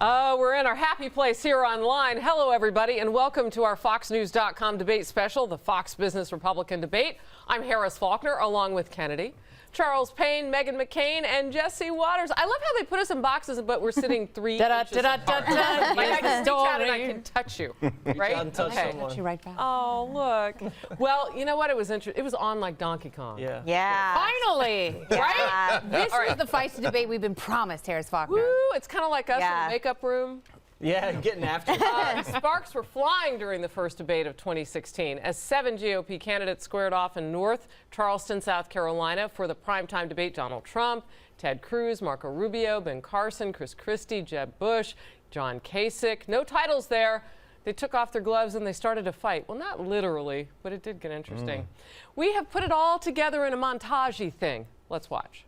We're in our happy place here online. Hello, everybody, and welcome to our FoxNews.com debate special, the Fox Business Republican debate. I'm Harris Faulkner, along with Kennedy, Charles Payne, Meghan McCain, and Jessie Waters. I love how they put us in boxes, but we're sitting 3 inches apart. Like I can reach out and I can touch you, right? Touch you right back. Oh, look. Well, you know what? It was interesting. It was on like Donkey Kong. Yeah. Finally, right? This is the feisty debate we've been promised, Harris Faulkner. Woo! It's kind of like us in the makeup room. Yeah, getting after it. Sparks were flying during the first debate of 2016 as 7 GOP candidates squared off in North Charleston, South Carolina for the primetime debate. Donald Trump, Ted Cruz, Marco Rubio, Ben Carson, Chris Christie, Jeb Bush, John Kasich. No titles there. They took off their gloves and they started a fight. Well, not literally, but it did get interesting. We have put it all together in a montage-y thing. Let's watch.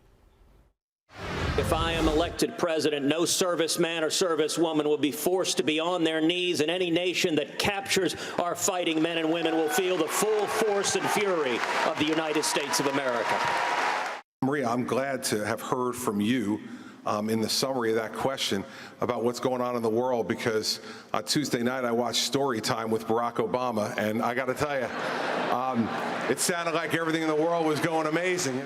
If I am elected president, no serviceman or servicewoman will be forced to be on their knees, and any nation that captures our fighting men and women will feel the full force and fury of the United States of America. Maria, I'm glad to have heard from you in the summary of that question about what's going on in the world, because on Tuesday night I watched Story Time with Barack Obama, and I got to tell you, it sounded like everything in the world was going amazing.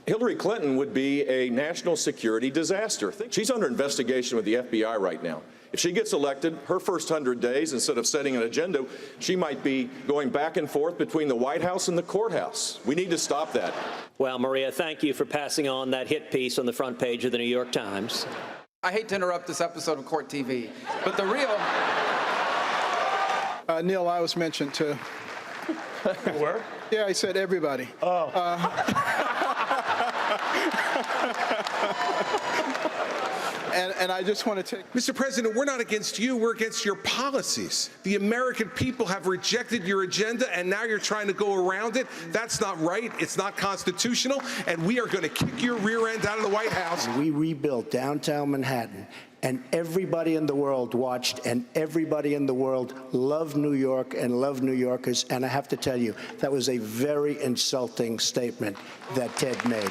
Hillary Clinton would be a national security disaster. She's under investigation with the FBI right now. If she gets elected, her first 100 days, instead of setting an agenda, she might be going back and forth between the White House and the courthouse. We need to stop that. Well, Maria, thank you for passing on that hit piece on the front page of the New York Times. I hate to interrupt this episode of Court TV, but the real... Neil, I was mentioned too. Where? Yeah, I said everybody. Oh. And I just want to take... Mr. President, we're not against you, we're against your policies. The American people have rejected your agenda, and now you're trying to go around it. That's not right, it's not constitutional, and we are going to kick your rear end out of the White House. We rebuilt downtown Manhattan, and everybody in the world watched, and everybody in the world loved New York and loved New Yorkers, and I have to tell you, that was a very insulting statement that Ted made.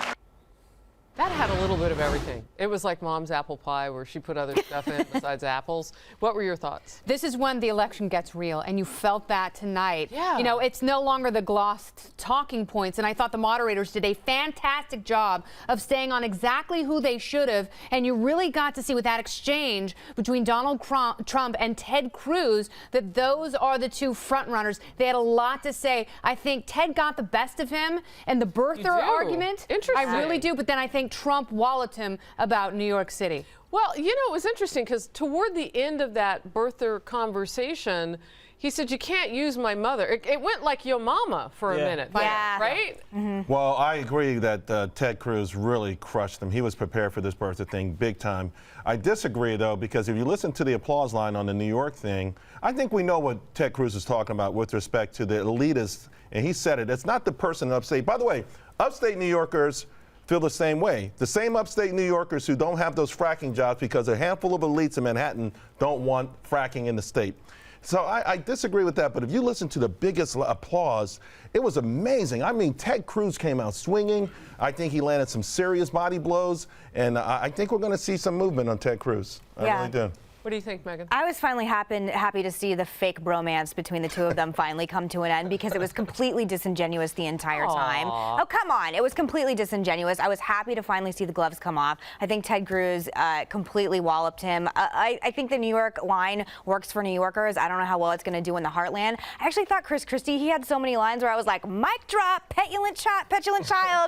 That had a little bit of everything. It was like Mom's apple pie where she put other stuff in besides apples. What were your thoughts? This is when the election gets real, and you felt that tonight. Yeah. You know, it's no longer the glossed talking points, and I thought the moderators did a fantastic job of staying on exactly who they should have, and you really got to see with that exchange between Donald Trump and Ted Cruz that those are the two front runners. They had a lot to say. I think Ted got the best of him, and the birther argument, interesting. I really do, but then I think Trump walloped him about New York City. Well, you know, it was interesting because toward the end of that birther conversation, he said, you can't use my mother. It went like your mama for a minute. Yeah. Right? Mm-hmm. Well, I agree that Ted Cruz really crushed him. He was prepared for this birther thing big time. I disagree, though, because if you listen to the applause line on the New York thing, I think we know what Ted Cruz is talking about with respect to the elitists. And he said it. It's not the person in upstate. By the way, upstate New Yorkers feel the same way. The same upstate New Yorkers who don't have those fracking jobs because a handful of elites in Manhattan don't want fracking in the state. So I disagree with that, but if you listen to the biggest applause, it was amazing. I mean, Ted Cruz came out swinging. I think he landed some serious body blows, and I think we're going to see some movement on Ted Cruz. I really do. What do you think, Meghan? I was finally happy to see the fake bromance between the two of them finally come to an end, because it was completely disingenuous the entire time. Oh, come on. It was completely disingenuous. I was happy to finally see the gloves come off. I think Ted Cruz completely walloped him. I think the New York line works for New Yorkers. I don't know how well it's going to do in the heartland. I actually thought Chris Christie, he had so many lines where I was like, mic drop, petulant child,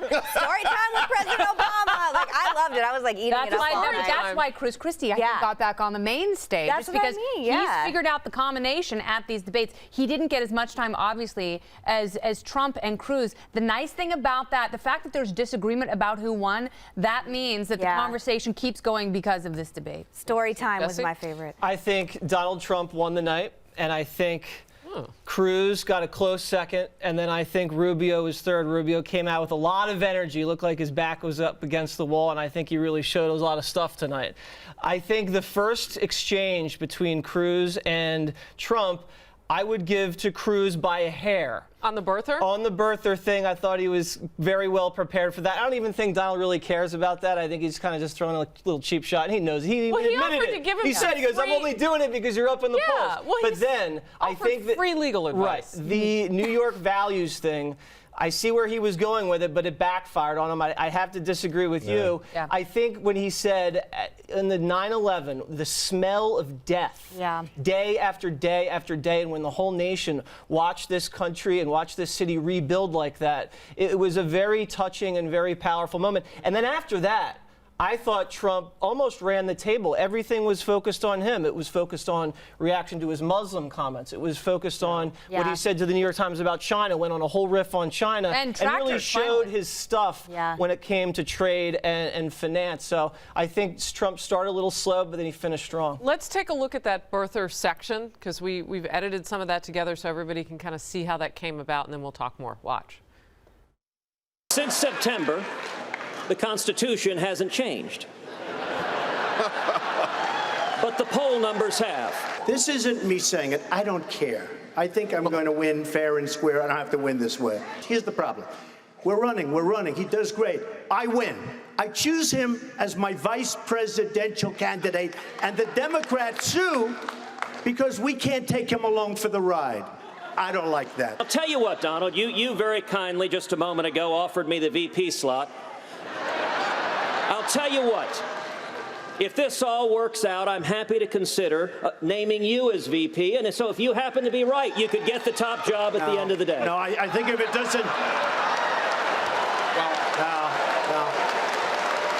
story time with President Obama. Like, I loved it. I was like eating it up all night. That's why Chris Christie, I think, got back on the main stage. That's just what because I mean, he's figured out the combination at these debates. He didn't get as much time, obviously, as Trump and Cruz. The nice thing about that, the fact that there's disagreement about who won, that means that the conversation keeps going because of this debate. Story time was my favorite. I think Donald Trump won the night, and I think Cruz got a close second, and then I think Rubio was third. Rubio came out with a lot of energy, looked like his back was up against the wall, and I think he really showed a lot of stuff tonight. I think the first exchange between Cruz and Trump, I would give to Cruz by a hair. On the birther? On the birther thing, I thought he was very well prepared for that. I don't even think Donald really cares about that. I think he's kind of just throwing a little cheap shot, and he knows. He admitted offered it. to give him He said, he goes, I'm only doing it because you're up in the polls. Well, but then, I think that free legal advice. Right, the New York values thing, I see where he was going with it, but it backfired on him. I have to disagree with you. Yeah. I think when he said in the 9/11, the smell of death, day after day after day, and when the whole nation watched this country and watched this city rebuild like that, it was a very touching and very powerful moment. And then after that, I thought Trump almost ran the table. Everything was focused on him. It was focused on reaction to his Muslim comments. It was focused on what he said to the New York Times about China, went on a whole riff on China, and really showed his stuff when it came to trade and finance. So I think Trump started a little slow, but then he finished strong. Let's take a look at that birther section, because we've edited some of that together so everybody can kind of see how that came about, and then we'll talk more. Watch. Since September, the Constitution hasn't changed. But the poll numbers have. This isn't me saying it. I don't care. I think I'm going to win fair and square. I don't have to win this way. Here's the problem. We're running. He does great. I win. I choose him as my vice presidential candidate, and the Democrats sue because we can't take him along for the ride. I don't like that. I'll tell you what, Donald, you very kindly just a moment ago offered me the VP slot. I'll tell you what, if this all works out, I'm happy to consider naming you as VP, and so if you happen to be right, you could get the top job at the end of the day. No, I think if it doesn't...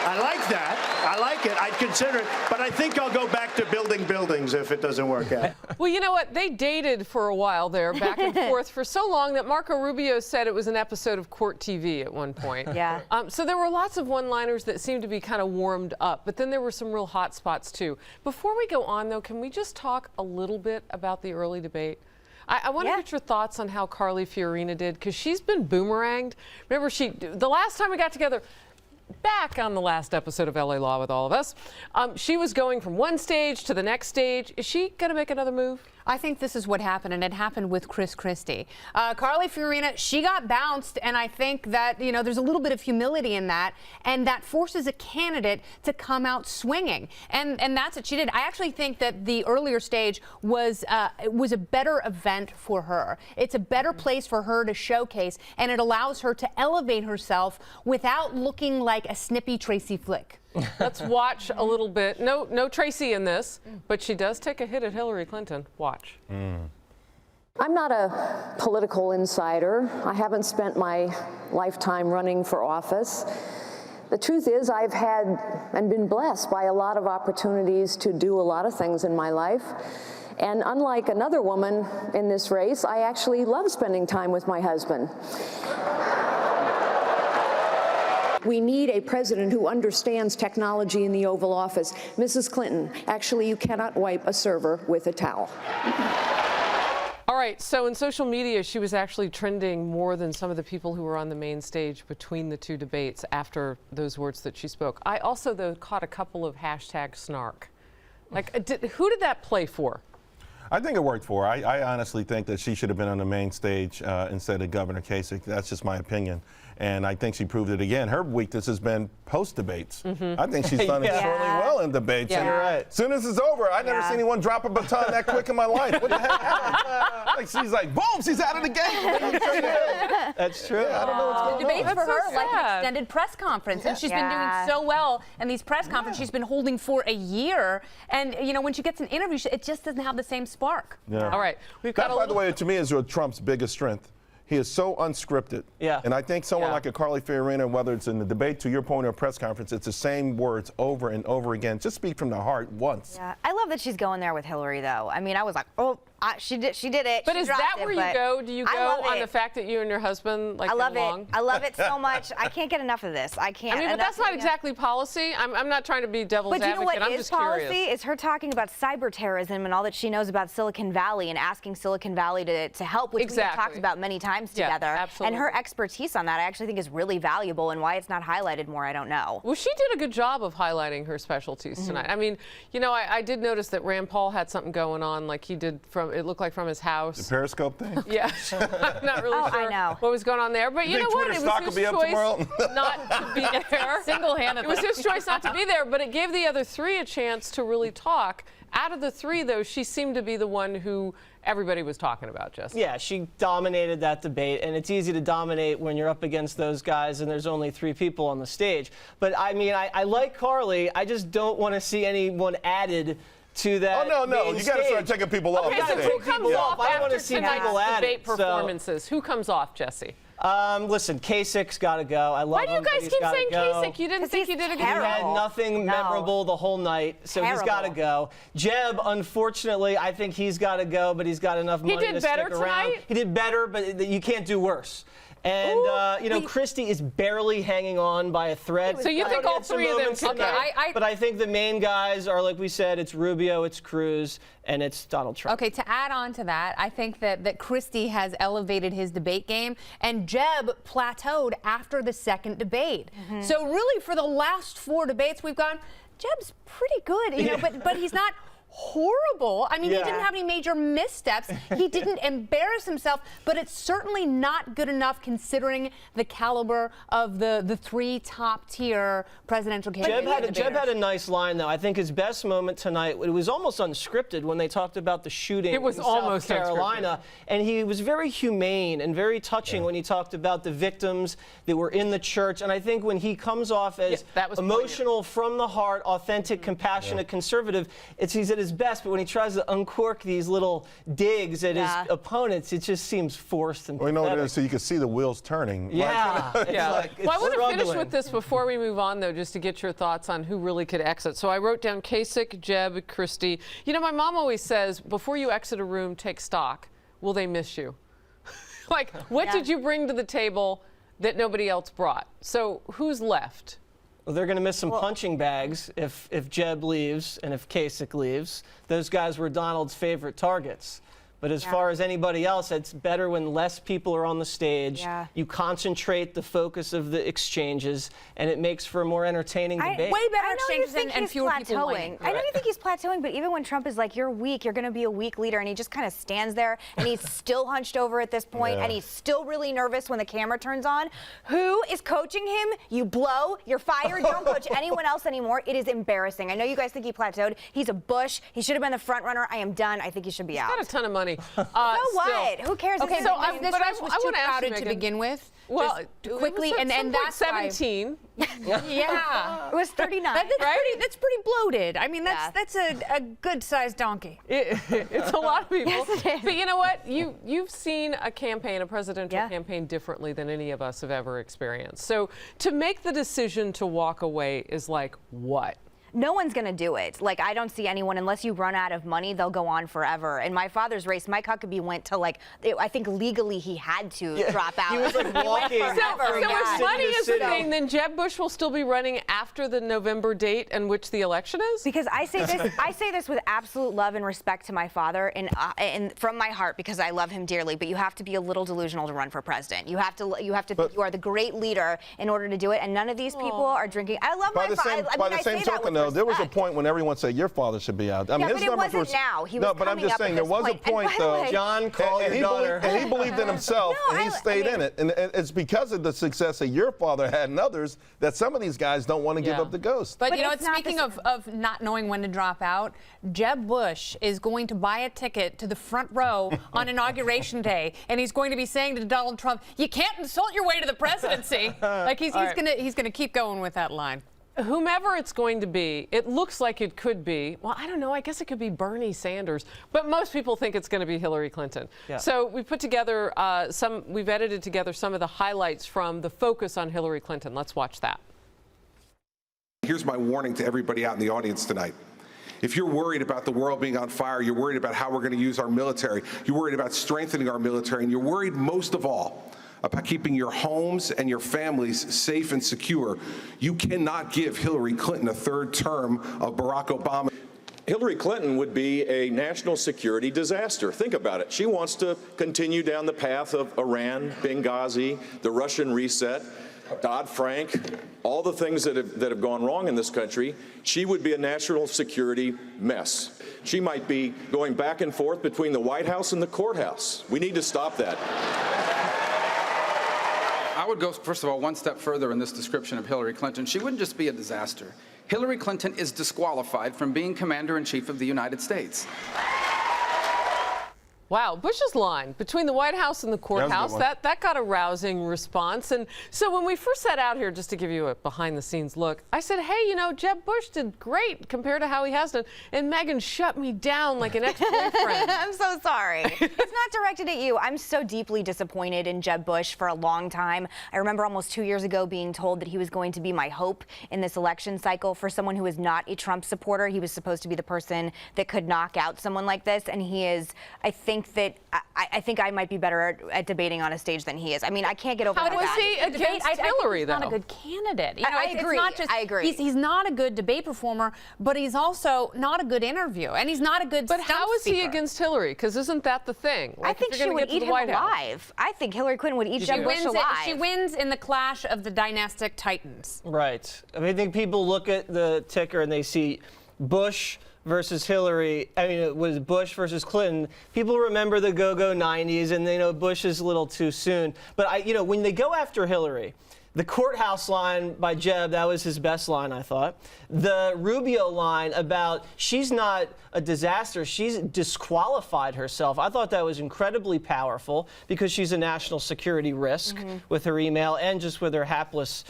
I like that. I like it. I'd consider it. But I think I'll go back to building buildings if it doesn't work out. Well, you know what? They dated for a while there, back and forth, for so long that Marco Rubio said it was an episode of Court TV at one point. Yeah. So there were lots of one-liners that seemed to be kind of warmed up, but then there were some real hot spots, too. Before we go on, though, can we just talk a little bit about the early debate? I want to get your thoughts on how Carly Fiorina did, because she's been boomeranged. Remember, the last time we got together, back on the last episode of LA Law with all of us, she was going from one stage to the next stage. Is she going to make another move? I think this is what happened, and it happened with Chris Christie. Carly Fiorina, she got bounced, and I think that, you know, there's a little bit of humility in that, and that forces a candidate to come out swinging. And that's what she did. I actually think that the earlier stage was a better event for her. It's a better place for her to showcase, and it allows her to elevate herself without looking like a snippy Tracy Flick. Let's watch a little bit. No Tracy in this, but she does take a hit at Hillary Clinton. Watch. I'm not a political insider. I haven't spent my lifetime running for office. The truth is, I've had and been blessed by a lot of opportunities to do a lot of things in my life. And unlike another woman in this race, I actually love spending time with my husband. We need a president who understands technology in the Oval Office. Mrs. Clinton, actually, you cannot wipe a server with a towel. All right, so in social media, she was actually trending more than some of the people who were on the main stage between the two debates after those words that she spoke. I also, though, caught a couple of hashtag snark. Like, who did that play for? I think it worked for her. I honestly think that she should have been on the main stage instead of Governor Kasich. That's just my opinion. And I think she proved it again. Her weakness has been post-debates. I think she's done extremely well in debates. Yeah, you're right. As soon as it's over, I've never seen anyone drop a baton that quick in my life. What the heck happened? Like, she's like, boom, she's out of the game. That's true. I don't know what's going on. Debates for her like an extended press conference, and she's been doing so well in these press conferences. She's been holding for a year, and you know when she gets an interview, it just doesn't have the same spark. All right, we've got that, by the way, to me, is Trump's biggest strength. He is so unscripted. And I think someone like a Carly Fiorina, whether it's in the debate, to your point, or a press conference, it's the same words over and over again. Just speak from the heart once. Yeah, I love that she's going there with Hillary, though. I mean, I was like, oh, she did it. But she is that where you go? Do you go on it. the fact that you and your husband like I love get along? it. I love it so much. I can't get enough of this. I can't. I mean, but that's not exactly policy. I'm not trying to be devil's advocate. But you know what I'm is just policy? curious. Is her talking about cyber terrorism and all that she knows about Silicon Valley and asking Silicon Valley to help, which we have talked about many times together. Absolutely. And her expertise on that, I actually think is really valuable. And why it's not highlighted more, I don't know. Well, she did a good job of highlighting her specialties tonight. I mean, you know, I did notice that Rand Paul had something going on, like he did it looked like from his house. The Periscope thing? Yeah, I'm not really sure I know. what was going on there. But you know what? Twitter It stock was will his be up choice tomorrow? not to be there. Single-handedly. It was his choice not to be there, but it gave the other three a chance to really talk. Out of the three, though, she seemed to be the one who everybody was talking about, Jessie. Yeah, she dominated that debate, and it's easy to dominate when you're up against those guys and there's only three people on the stage. But I mean, I like Carly. I just don't want to see anyone added to that. Oh, no. main You got to start stage. taking people off Okay, the so stage. who comes People off off. I wanna after see tonight's people added, debate so- performances? Who comes off, Jessie? Listen, Kasich's got to go. I love Why do you him, but guys he's keep gotta saying go. Kasich? You didn't think he did a good He had Terrible. nothing No. memorable the whole night, so he's got to Terrible. go. Jeb, unfortunately, I think he's got to go, but he's got enough money did to better stick around. tonight? He did better, but you can't do worse. And, you know, Christie is barely hanging on by a thread. So you think all three of them could go? But I think the main guys are, like we said, it's Rubio, it's Cruz, and it's Donald Trump. Okay, to add on to that, I think that Christie has elevated his debate game, and Jeb plateaued after the second debate. So really, for the last 4 debates, we've gone, Jeb's pretty good, you know, but he's not horrible. I mean, he didn't have any major missteps. He didn't embarrass himself, but it's certainly not good enough considering the caliber of the 3 top-tier presidential candidates. Jeb had a nice line, though. I think his best moment tonight, it was almost unscripted when they talked about the shooting It was in almost South Carolina. And he was very humane and very touching when he talked about the victims that were in the church. And I think when he comes off as that was emotional, from the heart, authentic, compassionate conservative, he's at his best. But when he tries to uncork these little digs at his opponents, it just seems forced and Well, you know what it pathetic. is? So you can see the wheels turning. Yeah. Like, Yeah. Like, it's Well, I want to finish struggling. with this before we move on, though, just to get your thoughts on who really could exit. So I wrote down Kasich, Jeb, Christie. You know, my mom always says, before you exit a room, take stock. Will they miss you? Like, what did you bring to the table that nobody else brought? So who's left? Well, they're going to miss some punching bags if Jeb leaves and if Kasich leaves. Those guys were Donald's favorite targets. But as far as anybody else, it's better when less people are on the stage. Yeah. You concentrate the focus of the exchanges, and it makes for a more entertaining debate. Way better I know you exchanges think and he's fewer people winning. plateauing. I know you think he's plateauing, but even when Trump is like, you're weak, you're going to be a weak leader, and he just kind of stands there, and he's still hunched over at this point, and he's still really nervous when the camera turns on. Who is coaching him? You blow, you're fired, you don't coach anyone else anymore. It is embarrassing. I know you guys think he plateaued. He's a Bush. He should have been the front runner. I am done. I think he should be out. Got a ton of money. So what? Who cares? Okay, It's so his this but race was I too wanna ask you, crowded to Meghan. begin with. Well, Just quickly, it was and at that's 17. Yeah. It was 39. That's pretty bloated. I mean, that's a good-sized donkey. It's a lot of people. Yes, it is. But you know what? You've seen a campaign, a presidential campaign, differently than any of us have ever experienced. So to make the decision to walk away is like what? No one's going to do it. Like, I don't see anyone, unless you run out of money, they'll go on forever. In my father's race, Mike Huckabee went to, like, I think legally he had to drop out. He was like walking. So if city money to is the city. thing, then Jeb Bush will still be running after the November date in which the election is? Because I say this with absolute love and respect to my father, and from my heart, because I love him dearly. But you have to be a little delusional to run for president. You have to think you are the great leader in order to do it. And none of these people are drinking. I love my father. By the same token, though, there was a point when everyone said your father should be out. I mean, Yeah, his but it numbers wasn't were now. He was no, but I'm coming just up saying at there this was a point. And point by the though. way- John, call your daughter. And he believed in himself, No, and he stayed in it. And it's because of the success that your father had and others that some of these guys don't want to give up the ghost. But you know, it's not speaking the of not knowing when to drop out, Jeb Bush is going to buy a ticket to the front row on Inauguration Day, and he's going to be saying to Donald Trump, "You can't insult your way to the presidency." Like he's gonna keep going with that line. Whomever it's going to be, it looks like it could be, well, I don't know, I guess it could be Bernie Sanders, but most people think it's going to be Hillary Clinton. Yeah. So we put together we've edited together some of the highlights from the focus on Hillary Clinton. Let's watch that. Here's my warning to everybody out in the audience tonight. If you're worried about the world being on fire, you're worried about how we're going to use our military, you're worried about strengthening our military, and you're worried most of all about keeping your homes and your families safe and secure, you cannot give Hillary Clinton a third term of Barack Obama. Hillary Clinton would be a national security disaster. Think about it. She wants to continue down the path of Iran, Benghazi, the Russian reset. Dodd-Frank, all the things that have gone wrong in this country, she would be a national security mess. She might be going back and forth between the White House and the courthouse. We need to stop that. I would go, first of all, one step further in this description of Hillary Clinton. She wouldn't just be a disaster. Hillary Clinton is disqualified from being Commander-in-Chief of the United States. Wow, Bush's line between the White House and the courthouse, that got a rousing response. And so when we first set out here, just to give you a behind-the-scenes look, I said, hey, you know, Jeb Bush did great compared to how he has done. And Meghan shut me down like an ex-boyfriend. I'm so sorry. It's not directed at you. I'm so deeply disappointed in Jeb Bush for a long time. I remember almost 2 years ago being told that he was going to be my hope in this election cycle. For someone who is not a Trump supporter, he was supposed to be the person that could knock out someone like this. And he is, I think I might be better at debating on a stage than he is. I mean, I can't get over that. How was he against Hillary, though? He's not a good candidate. You know, I agree. It's not just, I agree. He's not a good debate performer, but he's also not a good interview, and he's not a good But how is he speaker. against Hillary? Because isn't that the thing? Like, I think she would eat him alive. I think Hillary Clinton would eat Jeb Bush alive. She wins in the clash of the dynastic titans. Right. I mean, I think people look at the ticker and they see Bush versus Hillary. I mean, it was Bush versus Clinton. People remember the go-go 90s, and they know Bush is a little too soon. But when they go after Hillary, the courthouse line by Jeb, that was his best line, I thought. The Rubio line about she's not a disaster, she's disqualified herself. I thought that was incredibly powerful because she's a national security risk with her email and just with her hapless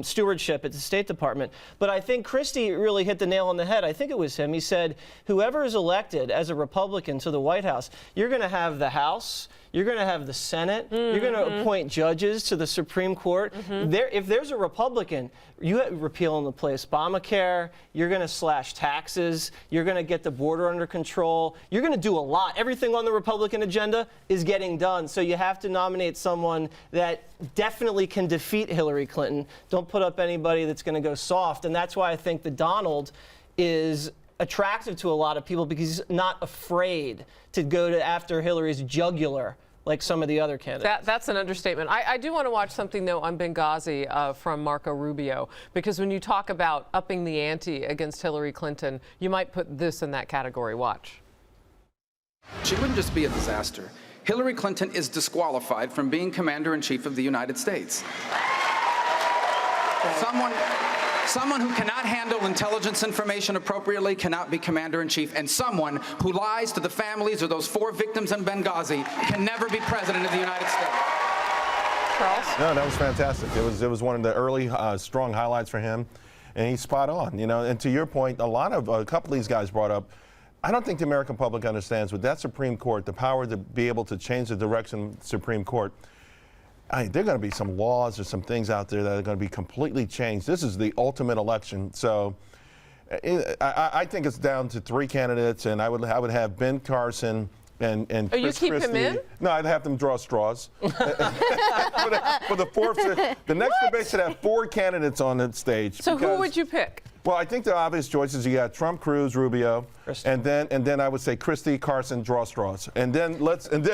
stewardship at the State Department. But I think Christie really hit the nail on the head. I think it was him. He said, whoever is elected as a Republican to the White House, you're going to have the House, you're going to have the Senate, you're going to appoint judges to the Supreme Court. If there's a Republican, you have repeal and replace Obamacare, you're going to slash taxes, you're going to get the border under control, you're going to do a lot. Everything on the Republican agenda is getting done. So you have to nominate someone that definitely can defeat Hillary Clinton. Don't put up anybody that's going to go soft. And that's why I think the Donald is attractive to a lot of people, because he's not afraid to go after Hillary's jugular like some of the other candidates. That's an understatement. I do want to watch something, though, on Benghazi from Marco Rubio, because when you talk about upping the ante against Hillary Clinton, you might put this in that category. Watch. She wouldn't just be a disaster. Hillary Clinton is disqualified from being Commander-in-Chief of the United States. Someone who cannot handle intelligence information appropriately cannot be Commander-in-Chief, and someone who lies to the families of those 4 victims in Benghazi can never be President of the United States. Charles? No, that was fantastic. It was one of the early strong highlights for him, and he's spot on. You know, and to your point, a couple of these guys brought up, I don't think the American public understands with that Supreme Court, the power to be able to change the direction of the Supreme Court. There are going to be some laws or some things out there that are going to be completely changed. This is the ultimate election. So I think it's down to 3 candidates, and I would have Ben Carson and Oh, you Chris keep Christie. him in? No, I'd have them draw straws. For the fourth, the next debate should have 4 candidates on the stage. So who would you pick? Well, I think the obvious choices, you got Trump, Cruz, Rubio, and then I would say Christie, Carson, draw straws, and then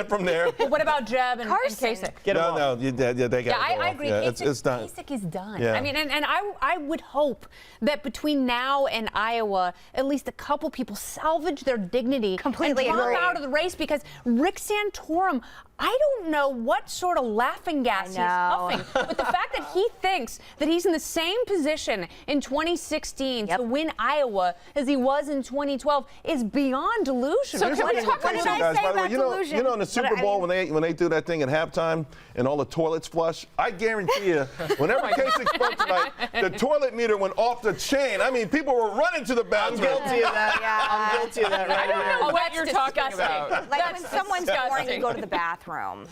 from there. Well, what about Jeb and Kasich? Get him No, they got to go I off. agree. Yeah, it's done. Kasich is done. Yeah. I mean, and I would hope that between now and Iowa, at least a couple people salvage their dignity Completely and drop agree. out of the race, because Rick Santorum, I don't know what sort of laughing gas he's huffing, but the fact that he thinks that he's in the same position in 2016 to win Iowa as he was in 2012 is beyond delusion. So can we talk what did about I say about you delusion? know in the Super Bowl when they do that thing at halftime and all the toilets flush, I guarantee you, whenever Kasich spoke tonight, the toilet meter went off the chain. I mean, people were running to the bathroom. I'm guilty of that. I'm guilty of that right I don't here. know what you're talking about. Like when someone's boring, you go to the bathroom.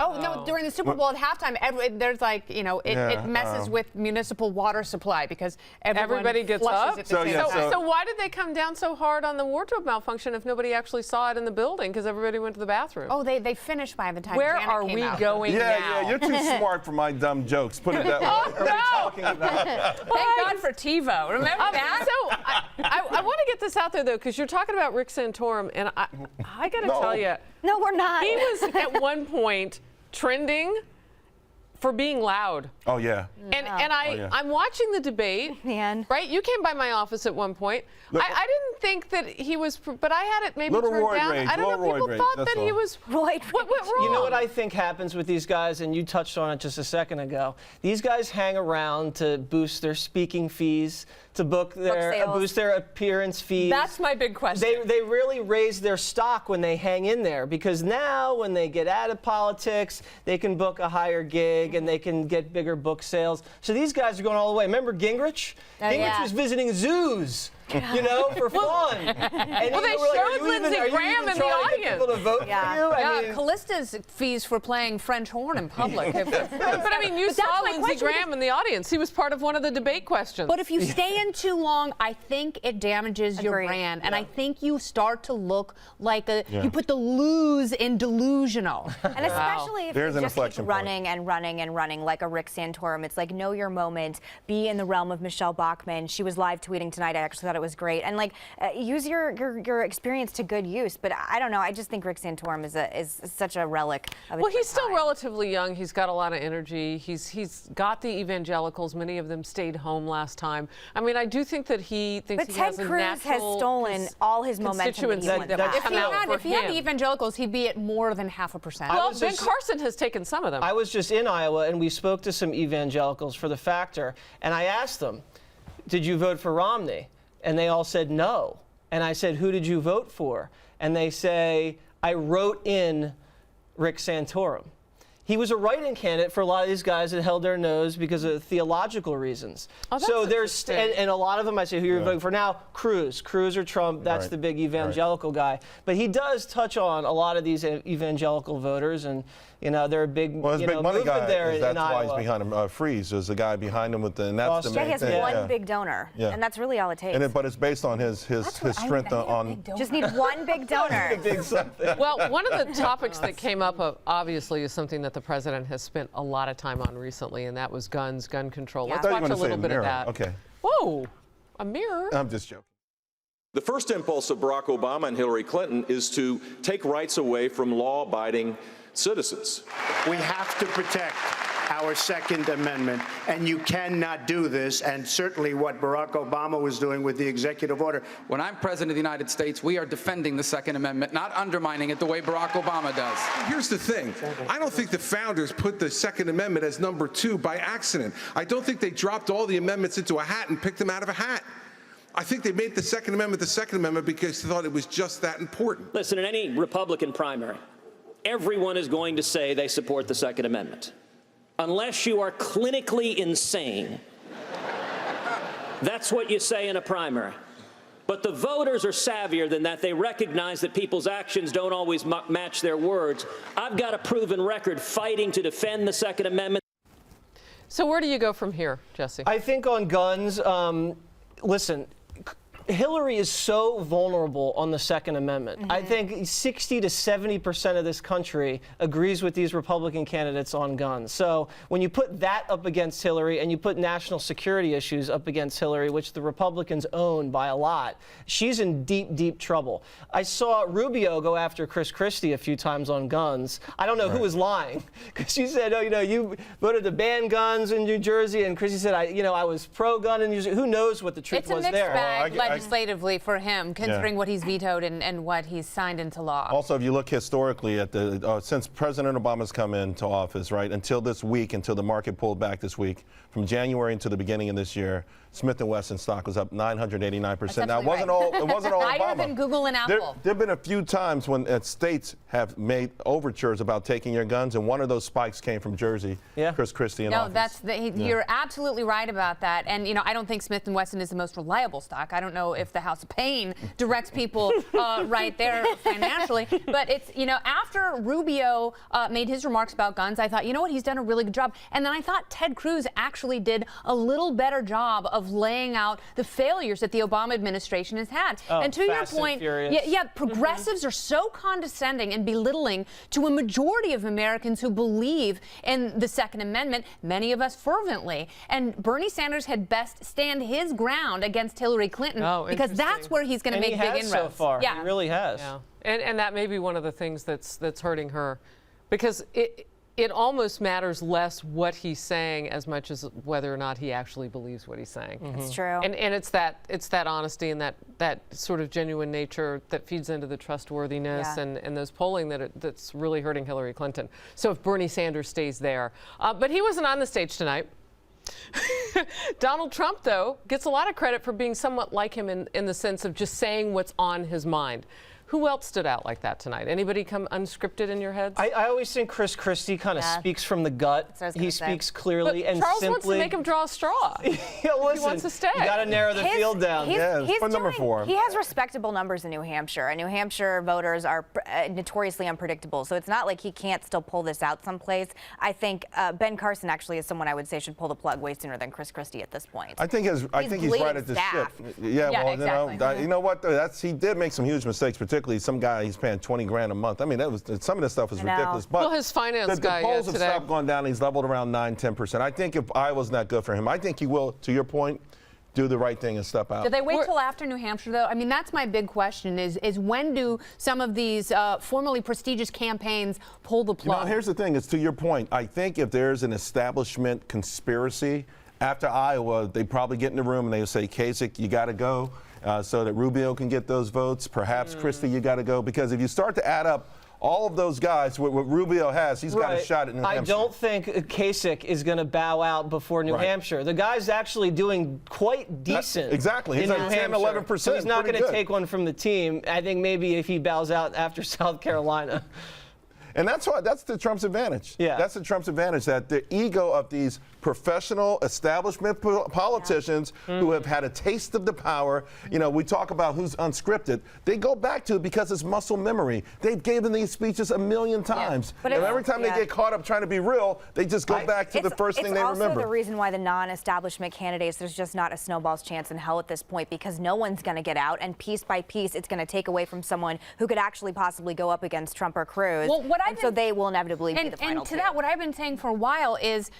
Oh, no, during the Super Bowl at halftime, there's it messes with municipal water supply because Everybody gets flushes up. at the same time. So why did they come down so hard on the wardrobe malfunction if nobody actually saw it in the building because everybody went to the bathroom? Oh, they finished by the time Where Janet are came we out. going now? Yeah, you're too smart for my dumb jokes. Put it that way. Oh, no! Thank God for TiVo. Remember that? So I want to get this out there, though, because you're talking about Rick Santorum, and I got to tell you. No, we're not. He was at one point trending for being loud. Oh, yeah. And I'm watching the debate. Man. Right? You came by my office at one point. I didn't think that he was, but I had it maybe Little turned roid down. rage, I don't know. little People roid rage, thought that's that he all. was. Roid rage. What went wrong? You know what I think happens with these guys, and you touched on it just a second ago. These guys hang around to boost their speaking fees, to boost their appearance fees. That's my big question. They really raise their stock when they hang in there, because now when they get out of politics, they can book a higher gig and they can get bigger book sales. So these guys are going all the way. Remember Gingrich? Gingrich was visiting zoos. You know, for fun. And well, they showed Lindsey Graham in the audience. People to vote for you? I mean, Callista's fees for playing French horn in public. But I mean, you saw Lindsey Graham in the audience. He was part of one of the debate questions. But if you stay in too long, I think it damages your brand. And I think you start to look like you put the lose in delusional. And especially if There's you an just keep inflection running and running and running like a Rick Santorum. It's like, know your moment. Be in the realm of Michelle Bachmann. She was live tweeting tonight. I actually thought it was great. And like, use your experience to good use. But I don't know. I just think Rick Santorum is such a relic of Well, he's still relatively young. He's got a lot of energy. He's got the evangelicals. Many of them stayed home last time. I mean, I do think that he thinks he has a natural. But Ted Cruz has stolen all his momentum. If he had the evangelicals, he'd be at more than 0.5%. Well, Ben Carson has taken some of them. I was just in Iowa, and we spoke to some evangelicals for The Factor, and I asked them, did you vote for Romney? And they all said no. And I said, who did you vote for? And they say, I wrote in Rick Santorum. He was a write-in candidate for a lot of these guys that held their nose because of theological reasons. Oh, that's so there's, and a lot of them I say, who you're voting for now? Cruz or Trump, that's the big evangelical guy. But he does touch on a lot of these evangelical voters, and you know, they're a big, well, his big money movement guy there that's in why Iowa. he's behind him. Freeze is the guy behind him with the, and that's the main he has thing. one big donor, and that's really all it takes. But it's based on his strength on. Just need one big donor. Well, one of the topics that came up, obviously, is something that the president has spent a lot of time on recently, and that was guns, gun control. Let's watch a little bit of that. Okay. Whoa, a mirror. I'm just joking. The first impulse of Barack Obama and Hillary Clinton is to take rights away from law-abiding citizens. We have to protect our Second Amendment, and you cannot do this, and certainly what Barack Obama was doing with the executive order. When I'm president of the United States, we are defending the Second Amendment, not undermining it the way Barack Obama does. Here's the thing. I don't think the founders put the Second Amendment as number 2 by accident. I don't think they dropped all the amendments into a hat and picked them out of a hat. I think they made the Second Amendment because they thought it was just that important. Listen, in any Republican primary, everyone is going to say they support the Second Amendment. Unless you are clinically insane. That's what you say in a primary. But the voters are savvier than that. They recognize that people's actions don't always match their words. I've got a proven record fighting to defend the Second Amendment. So where do you go from here, Jesse? I think on guns, listen, Hillary is so vulnerable on the Second Amendment. I think 60 to 70% of this country agrees with these Republican candidates on guns. So when you put that up against Hillary and you put national security issues up against Hillary, which the Republicans own by a lot, she's in deep, deep trouble. I saw Rubio go after Chris Christie a few times on guns. I don't know who was lying, because she said, oh, you know, you voted to ban guns in New Jersey, and Christie said, I was pro-gun in New Jersey. Who knows what the truth was there? It's a mixed bag legislatively for him, considering what he's vetoed and what he's signed into law. Also, if you look historically at the since President Obama's come into office, right, until this week, until the market pulled back this week, from January into the beginning of this year, Smith & Wesson stock was up 989%. Now, it wasn't all Obama. Higher than Google and Apple. There have been a few times when states have made overtures about taking your guns, and one of those spikes came from Jersey. Chris Christie in office. You're absolutely right about that. And I don't think Smith & Wesson is the most reliable stock. I don't know if the House of Payne directs people right there financially. But it's after Rubio made his remarks about guns, I thought, he's done a really good job. And then I thought Ted Cruz actually did a little better job of laying out the failures that the Obama administration has had. And to your point, progressives are so condescending and belittling to a majority of Americans who believe in the Second Amendment, many of us fervently. And Bernie Sanders had best stand his ground against Hillary Clinton, because that's where he's going to make big inroads. So far. Yeah. He really has. Yeah. And that may be one of the things that's hurting her, because it almost matters less what he's saying as much as whether or not he actually believes what he's saying. It's true. And it's that honesty and that sort of genuine nature that feeds into the trustworthiness and those polling that's really hurting Hillary Clinton. So if Bernie Sanders stays there. But he wasn't on the stage tonight. Donald Trump, though, gets a lot of credit for being somewhat like him in the sense of just saying what's on his mind. Who else stood out like that tonight? Anybody come unscripted in your heads? I always think Chris Christie kind of speaks from the gut. He speaks clearly but and Charles simply. wants to make him draw a straw. Yeah, listen, he wants to stay. You got to narrow the field down. He's for number 4. He has respectable numbers in New Hampshire, and New Hampshire voters are notoriously unpredictable. So it's not like he can't still pull this out someplace. I think Ben Carson actually is someone I would say should pull the plug way sooner than Chris Christie at this point. I think he's right at the ship. Yeah, well, exactly. you know what? He did make some huge mistakes, particularly some guy he's paying $20,000 a month. I mean, some of this stuff was ridiculous. But well, his finance guy the polls have today. stopped going down. He's leveled around 9-10%. I think if Iowa's not good for him, I think he will, to your point, do the right thing and step out. Do they wait till after New Hampshire, though? I mean, that's my big question is when do some of these formerly prestigious campaigns pull the plug? Here's the thing. It's to your point. I think if there's an establishment conspiracy, after Iowa, they probably get in the room and they say, Kasich, you got to go so that Rubio can get those votes. Perhaps Christie, you got to go. Because if you start to add up all of those guys, what Rubio has, he's got a shot at New Hampshire. I don't think Kasich is going to bow out before New Hampshire. The guy's actually doing quite decent. Exactly. He's at 10, 11%. So he's not going to take one from the team. I think maybe if he bows out after South Carolina. And that's the Trump's advantage. Yeah. That's the Trump's advantage, that the ego of these professional establishment politicians who have had a taste of the power, we talk about who's unscripted. They go back to it because it's muscle memory. They've given these speeches a million times. But every time they get caught up trying to be real, they just go back to the first thing they remember. It's also the reason why the non-establishment candidates, there's just not a snowball's chance in hell at this point, because no one's going to get out, and piece by piece, it's going to take away from someone who could actually possibly go up against Trump or Cruz. Well, so they will inevitably be the final And to that, what I've been saying for a while is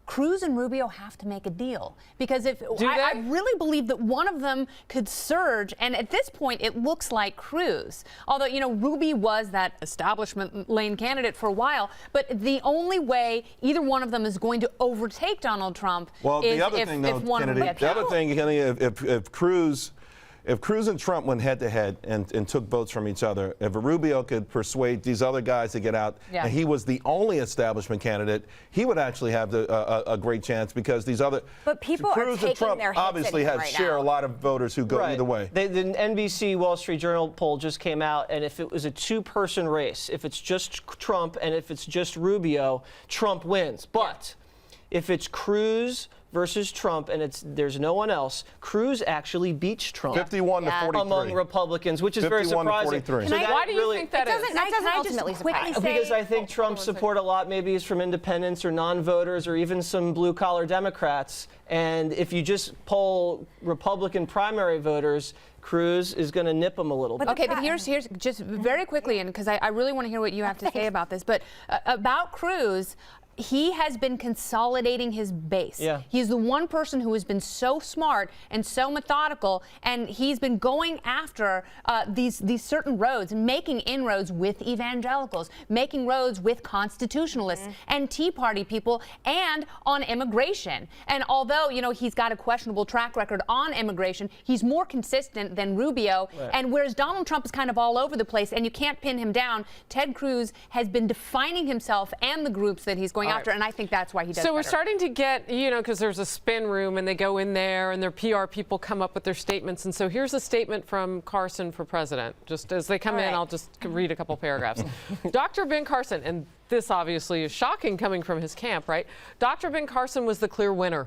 Cruz and Rubio have to make a deal, because I really believe that one of them could surge, and at this point it looks like Cruz. Although, Ruby was that establishment lane candidate for a while, but the only way either one of them is going to overtake Donald Trump is if one of them gets out. The other thing, Kennedy, if Cruz and Trump went head-to-head and took votes from each other, if Rubio could persuade these other guys to get out, and he was the only establishment candidate, he would actually have a great chance, because these other Cruz and Trump obviously share a lot of voters who go either way. The NBC Wall Street Journal poll just came out, and if it was a two-person race, if it's just Trump and if it's just Rubio, Trump wins. But if it's Cruz versus Trump and there's no one else, Cruz actually beats Trump 51 to 43 among Republicans, which is very surprising. So why do you think that is? That doesn't ultimately surprise me. Because I think Trump's support a lot maybe is from independents or non-voters or even some blue-collar Democrats. And if you just poll Republican primary voters, Cruz is going to nip them a little bit. Okay, but here's just very quickly, and because I really want to hear what you have to say about this, but about Cruz, he has been consolidating his base. Yeah. He's the one person who has been so smart and so methodical, and he's been going after these certain roads, making inroads with evangelicals, making roads with constitutionalists and Tea Party people, and on immigration. And although, he's got a questionable track record on immigration, he's more consistent than Rubio. Right. And whereas Donald Trump is kind of all over the place and you can't pin him down, Ted Cruz has been defining himself and the groups that he's going after, and I think that's why he does So we're starting to get, because there's a spin room and they go in there and their PR people come up with their statements. And so here's a statement from Carson for president. Just as they come in, I'll just read a couple paragraphs. Dr. Ben Carson, and this obviously is shocking coming from his camp, right? Dr. Ben Carson was the clear winner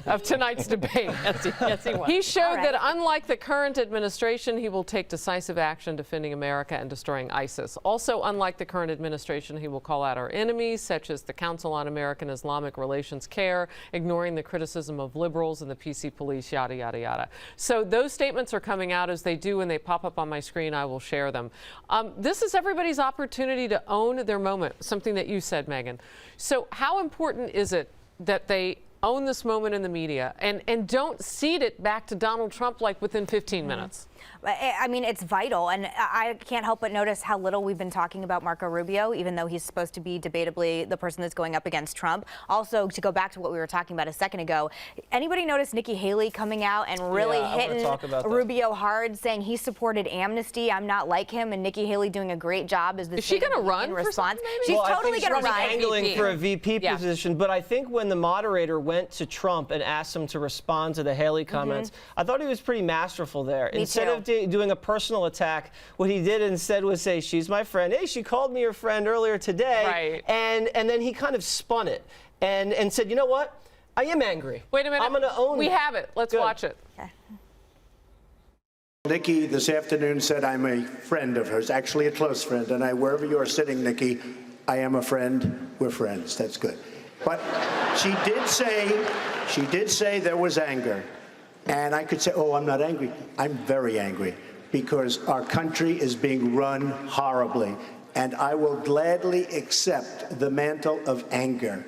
of tonight's debate. Yes, he was. He showed that unlike the current administration, he will take decisive action defending America and destroying ISIS. Also, unlike the current administration, he will call out our enemies, such as the Council on American Islamic Relations CARE, ignoring the criticism of liberals and the PC police, yada, yada, yada. So those statements are coming out as they do. When they pop up on my screen, I will share them. This is everybody's opportunity to own their moment, something that you said, Meghan. So how important is it that they own this moment in the media and don't cede it back to Donald Trump like within 15 minutes. I mean, it's vital, and I can't help but notice how little we've been talking about Marco Rubio, even though he's supposed to be debatably the person that's going up against Trump. Also, to go back to what we were talking about a second ago, anybody notice Nikki Haley coming out and really hitting Rubio hard, saying he supported amnesty, I'm not like him, and Nikki Haley doing a great job as the Is she going to run in for response? something, She's totally going to run. Angling for a VP position, but I think when the moderator went to Trump and asked him to respond to the Haley comments, I thought he was pretty masterful there. Instead of doing a personal attack, what he did instead was say, she's my friend. Hey, she called me your friend earlier today. Right. And then he kind of spun it and said, you know what? I am angry. Wait a minute. I'm going to own it. We have it. Let's watch it. Okay. Nikki this afternoon said I'm a friend of hers, actually a close friend, and wherever you are sitting, Nikki, I am a friend. We're friends. That's good. But she did say there was anger. And I could say, oh, I'm not angry. I'm very angry because our country is being run horribly. And I will gladly accept the mantle of anger.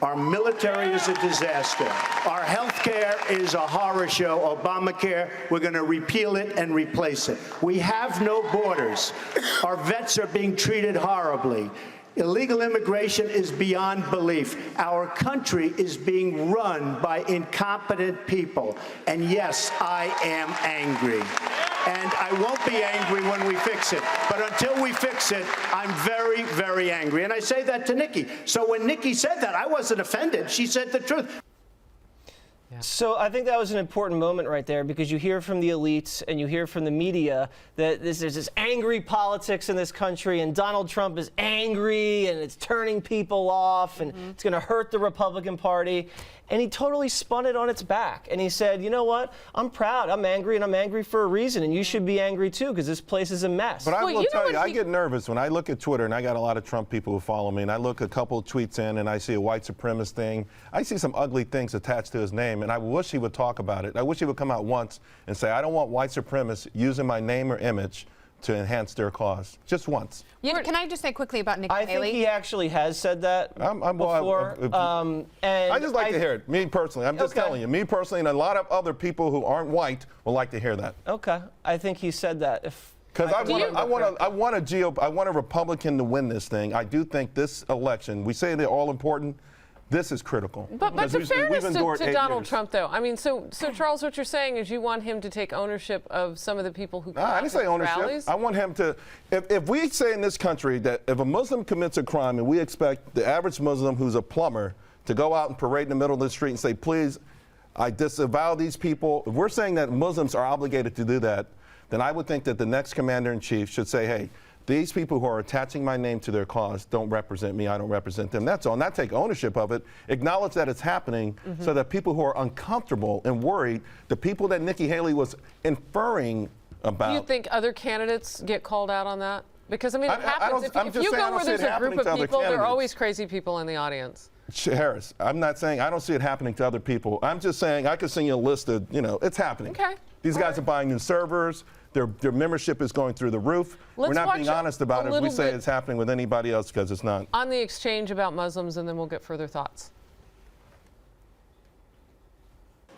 Our military is a disaster. Our health care is a horror show. Obamacare, we're going to repeal it and replace it. We have no borders. Our vets are being treated horribly. Illegal immigration is beyond belief. Our country is being run by incompetent people. And yes, I am angry. And I won't be angry when we fix it. But until we fix it, I'm very, very angry. And I say that to Nikki. So when Nikki said that, I wasn't offended. She said the truth. So I think that was an important moment right there, because you hear from the elites and you hear from the media that there's this angry politics in this country, and Donald Trump is angry and it's turning people off and it's going to hurt the Republican Party. And he totally spun it on its back. And he said, you know what? I'm proud. I'm angry, and I'm angry for a reason. And you should be angry, too, because this place is a mess. But I will tell you, I get nervous when I look at Twitter, and I got a lot of Trump people who follow me, and I look a couple of tweets in, and I see a white supremacist thing. I see some ugly things attached to his name, and I wish he would talk about it. I wish he would come out once and say, I don't want white supremacists using my name or image to enhance their cause. Just once. Yeah, can I just say quickly about Nikki Haley? I think he actually has said that before. And I just like to hear it. Me personally, I'm just telling you. Me personally, and a lot of other people who aren't white will like to hear that. Okay, I think he said that. Because I want a Republican to win this thing. I do think this election, we say they're all important. This is critical. But the fairness to Donald Trump, though, I mean, so Charles, what you're saying is you want him to take ownership of some of the people who come I didn't say ownership. Rallies? I want him to, if we say in this country that if a Muslim commits a crime and we expect the average Muslim who's a plumber to go out and parade in the middle of the street and say, please, I disavow these people. If we're saying that Muslims are obligated to do that, then I would think that the next commander-in-chief should say, hey, these people who are attaching my name to their cause don't represent me. I don't represent them. That's all. Not take ownership of it. Acknowledge that it's happening so that people who are uncomfortable and worried, the people that Nikki Haley was inferring about. Do you think other candidates get called out on that? Because, I mean, it happens. If you go where there's a group of people, there are always crazy people in the audience. Harris, I'm not saying I don't see it happening to other people. I'm just saying I could send you a list of, it's happening. Okay. These guys are buying new servers. Their membership is going through the roof. We're not being honest about it if we say it's happening with anybody else, because it's not. On the exchange about Muslims, and then we'll get further thoughts.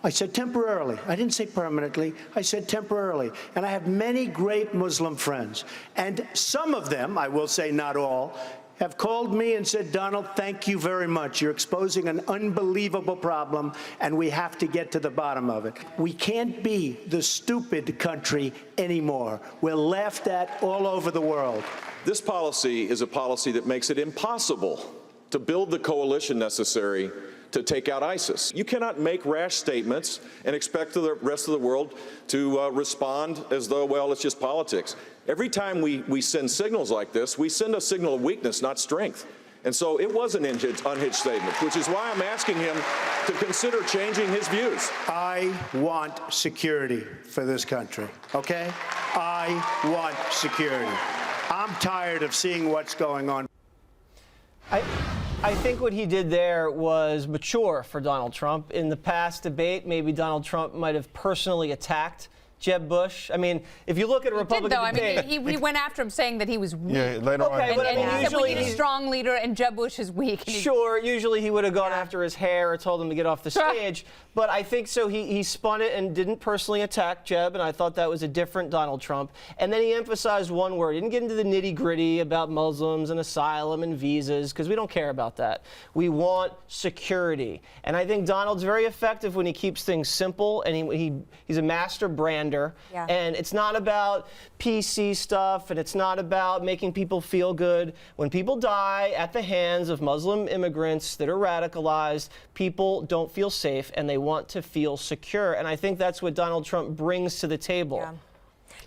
I said temporarily. I didn't say permanently. I said temporarily. And I have many great Muslim friends. And some of them, I will say not all, have called me and said, Donald, thank you very much. You're exposing an unbelievable problem, and we have to get to the bottom of it. We can't be the stupid country anymore. We're laughed at all over the world. This policy is a policy that makes it impossible to build the coalition necessary to take out ISIS. You cannot make rash statements and expect the rest of the world to respond as though, well, it's just politics. Every time we send signals like this, we send a signal of weakness, not strength. And so it was an unhinged statement, which is why I'm asking him to consider changing his views. I want security for this country, okay? I want security. I'm tired of seeing what's going on. I think what he did there was mature for Donald Trump. In the past debate, maybe Donald Trump might have personally attacked Jeb Bush. I mean, if you look at a Republican debate, he went after him saying that he was weak. Yeah, later on. Okay, but I mean, And he said we usually need a strong leader, and Jeb Bush is weak. And sure, usually he would have gone after his hair or told him to get off the stage. But I think so. He spun it and didn't personally attack Jeb, and I thought that was a different Donald Trump. And then he emphasized one word. He didn't get into the nitty-gritty about Muslims and asylum and visas, because we don't care about that. We want security. And I think Donald's very effective when he keeps things simple, and he's a master brander. Yeah. And it's not about PC stuff, and it's not about making people feel good. When people die at the hands of Muslim immigrants that are radicalized, people don't feel safe, and they want to feel secure. And I think that's what Donald Trump brings to the table. Yeah.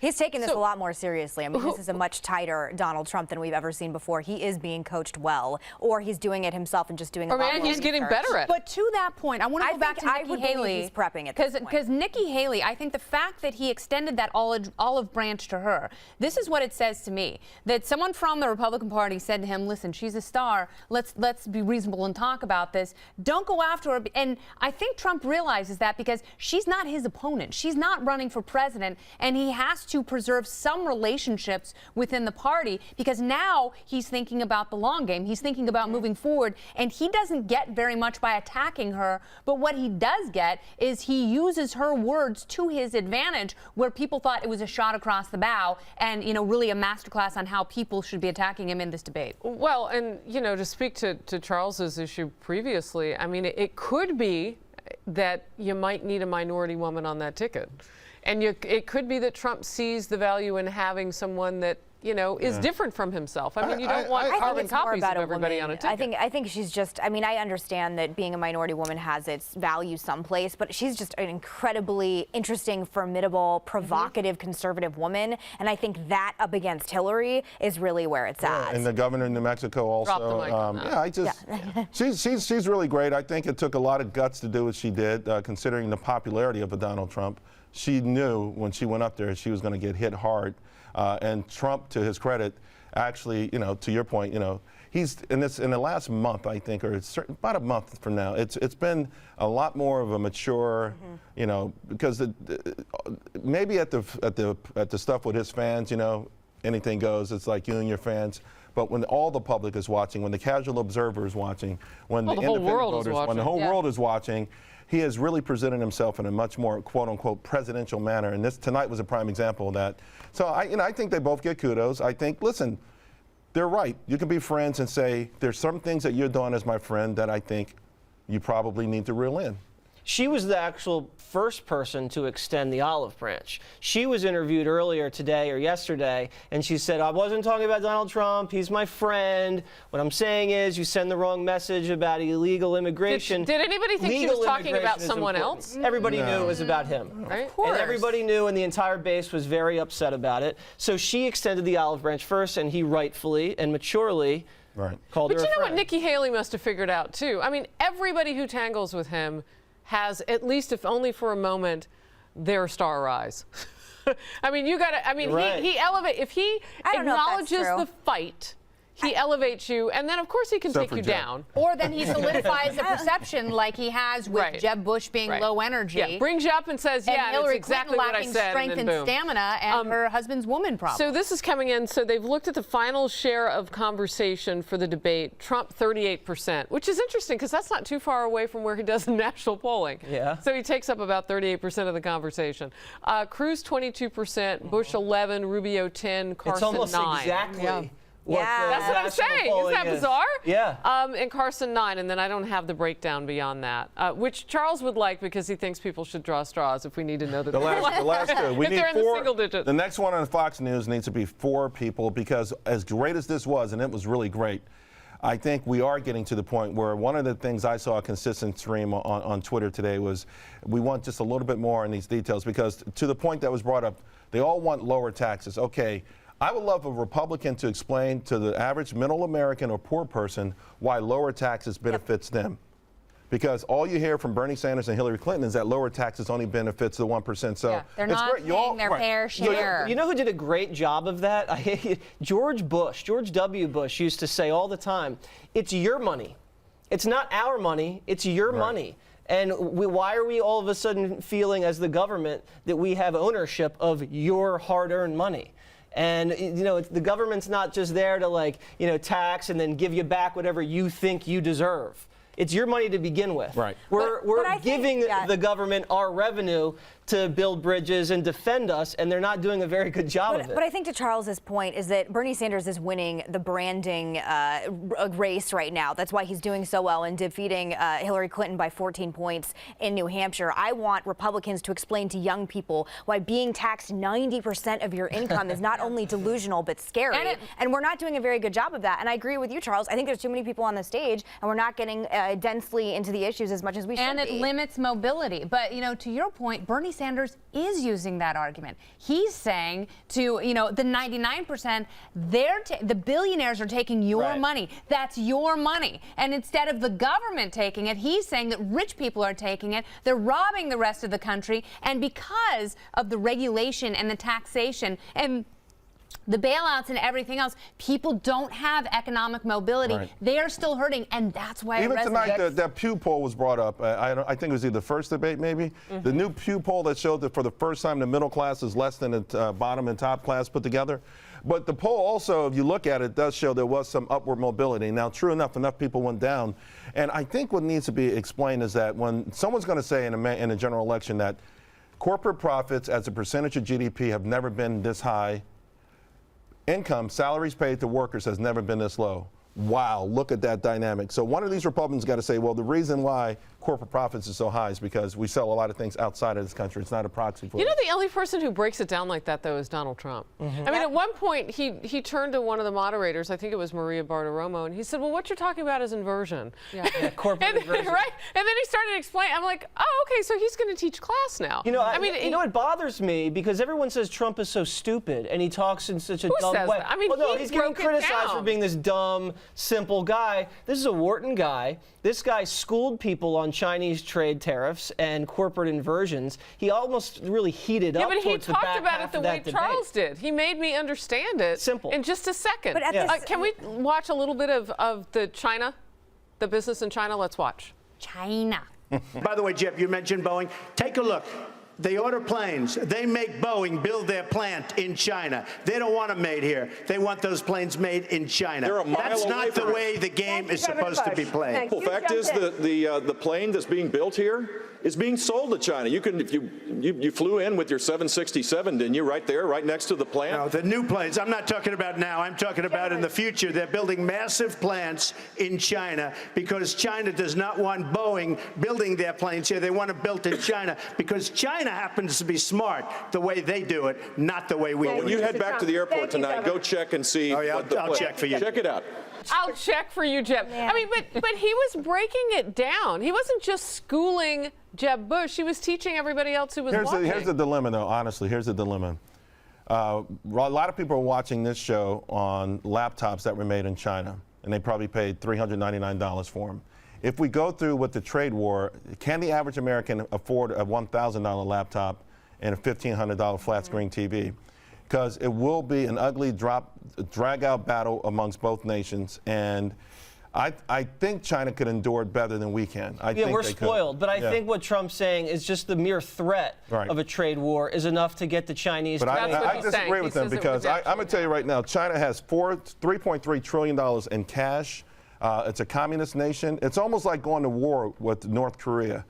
He's taking this a lot more seriously. I mean, this is a much tighter Donald Trump than we've ever seen before. He is being coached well, or he's doing it himself and just doing a lot more he's getting better at it. But to that point, I want to go back to Nikki Haley. He's prepping at this point. Because Nikki Haley, I think the fact that he extended that olive branch to her, this is what it says to me. That someone from the Republican Party said to him, listen, she's a star. Let's be reasonable and talk about this. Don't go after her. And I think Trump realizes that because she's not his opponent. She's not running for president, and he has to preserve some relationships within the party because now he's thinking about the long game. He's thinking about moving forward, and he doesn't get very much by attacking her. But what he does get is he uses her words to his advantage, where people thought it was a shot across the bow and, you know, really a masterclass on how people should be attacking him in this debate. Well, and, you know, to speak to Charles's issue previously, I mean, it could be that you might need a minority woman on that ticket. And it could be that Trump sees the value in having someone that, you know, is different from himself. I mean, you don't want carbon copies of everybody on a ticket. I think she's just, I mean, I understand that being a minority woman has its value someplace, but she's just an incredibly interesting, formidable, provocative, conservative woman. And I think that up against Hillary is really where it's at. And the governor of New Mexico also. Drop the mic on that. She's really great. I think it took a lot of guts to do what she did, considering the popularity of a Donald Trump. She knew when she went up there she was going to get hit hard. And Trump, to his credit, actually, you know, to your point, you know, he's in the last month, I think, or about a month from now, it's been a lot more of a mature, you know, because maybe at the stuff with his fans, you know, anything goes. It's like you and your fans. But when all the public is watching, when the casual observer is watching, when the independent voters, when the whole world is watching, he has really presented himself in a much more quote-unquote presidential manner, and this tonight was a prime example of that. So I think they both get kudos. I think, listen, they're right. You can be friends and say there's some things that you're doing as my friend that I think you probably need to reel in. She was the actual first person to extend the olive branch. She was interviewed earlier today or yesterday, and she said, I wasn't talking about Donald Trump. He's my friend. What I'm saying is you send the wrong message about illegal immigration. Did anybody think she was talking about someone else? Everybody knew it was about him. Right? Of course. And everybody knew, and the entire base was very upset about it. So she extended the olive branch first, and he rightfully and maturely called her a friend. But you know what Nikki Haley must have figured out, too? I mean, everybody who tangles with him has, at least if only for a moment, their star rise. I mean, you got to, I mean, he elevates, if he acknowledges the fight, he elevates you, and then, of course, he can take you down. Or then he solidifies the perception like he has with Jeb Bush being low energy. Yeah, brings you up and says, and yeah, Hillary that's exactly Clinton what I said, strength and and stamina, and her husband's woman problem. So this is coming in. So they've looked at the final share of conversation for the debate. Trump 38%, which is interesting because that's not too far away from where he does in national polling. Yeah. So he takes up about 38% of the conversation. Cruz 22%, Bush 11, Rubio 10, Carson 9. It's almost exactly. That's what I'm saying. Isn't that bizarre? Yeah. And Carson 9, and then I don't have the breakdown beyond that, which Charles would like because he thinks people should draw straws if we need to know that the last two. We if need they're in four. The single digits. The next one on Fox News needs to be 4 people because as great as this was, and it was really great, I think we are getting to the point where one of the things I saw a consistent stream on Twitter today was we want just a little bit more in these details because to the point that was brought up, they all want lower taxes. Okay. I would love a Republican to explain to the average middle American or poor person why lower taxes benefits them. Because all you hear from Bernie Sanders and Hillary Clinton is that lower taxes only benefits the 1%. So they're not paying their fair share. You know who did a great job of that? George W. Bush used to say all the time, it's your money. It's not our money, it's your money. And why are we all of a sudden feeling as the government that we have ownership of your hard-earned money? And, the government's not just there to, tax and then give you back whatever you think you deserve. It's your money to begin with. Right. We're giving the government our revenue to build bridges and defend us, and they're not doing a very good job of it. But I think to Charles's point is that Bernie Sanders is winning the branding race right now. That's why he's doing so well in defeating Hillary Clinton by 14 points in New Hampshire. I want Republicans to explain to young people why being taxed 90% of your income is not only delusional but scary. And we're not doing a very good job of that. And I agree with you, Charles. I think there's too many people on the stage, and we're not getting densely into the issues as much as we should be. And it limits mobility. But, to your point, Bernie Sanders is using that argument. He's saying to, the 99%, the billionaires are taking your money. That's your money. And instead of the government taking it, he's saying that rich people are taking it. They're robbing the rest of the country. And because of the regulation and the taxation and the bailouts and everything else, people don't have economic mobility. Right. They are still hurting, and that's why even it resonates. tonight, that Pew poll was brought up. I think it was either the first debate, maybe. The new Pew poll that showed that for the first time the middle class is less than the bottom and top class put together. But the poll also, if you look at it, does show there was some upward mobility. Now, true enough people went down. And I think what needs to be explained is that when someone's going to say in a general election that corporate profits as a percentage of GDP have never been this high, income, salaries paid to workers has never been this low. Wow, look at that dynamic. So one of these Republicans got to say, well, the reason why corporate profits are so high is because we sell a lot of things outside of this country. It's not a proxy for it. The only person who breaks it down like that, though, is Donald Trump. I mean, at one point, he turned to one of the moderators, I think it was Maria Bartiromo, and he said, well, what you're talking about is inversion. Corporate inversion. Right? And then he started explaining. I'm like, oh, okay, so he's going to teach class now. It bothers me because everyone says Trump is so stupid, and he talks in such a dumb way. That? I mean, he's getting criticized for being this dumb, simple guy. This is a Wharton guy. This guy schooled people on Chinese trade tariffs and corporate inversions. He almost really heated up towards the back half of that debate. Yeah, but he talked about it the way Charles did. He made me understand it. Simple. In just a second. But can we watch a little bit of the business in China? Let's watch. China. By the way, Jeff, you mentioned Boeing. Take a look. They order planes. They make Boeing build their plant in China. They don't want them made here. They want those planes made in China. They're a mile That's away not the from way the game is supposed to be played. Well, fact is the plane that's being built here is being sold to China. You can, if you flew in with your 767, didn't you? Right there, right next to the plant. No, the new planes. I'm not talking about now. I'm talking about in the future. They're building massive plants in China because China does not want Boeing building their planes here. They want it built in China because China happens to be smart the way they do it, not the way we do it. When you head back to the airport tonight, go check and see. Oh, yeah, I'll check for you. Check it out. I'll check for you, Jeb. I mean, but he was breaking it down. He wasn't just schooling Jeb Bush. He was teaching everybody else who was watching. Here's the dilemma, though, honestly. Here's the dilemma. A lot of people are watching this show on laptops that were made in China, and they probably paid $399 for them. If we go through with the trade war, can the average American afford a $1,000 laptop and a $1,500 flat screen TV? Because it will be an ugly drag-out battle amongst both nations, and I think China could endure it better than we can. We're spoiled, but I think what Trump's saying is just the mere threat of a trade war is enough to get the Chinese. But I disagree with him because I'm going to tell you right now, China has $3.3 trillion in cash. It's a communist nation. It's almost like going to war with North Korea.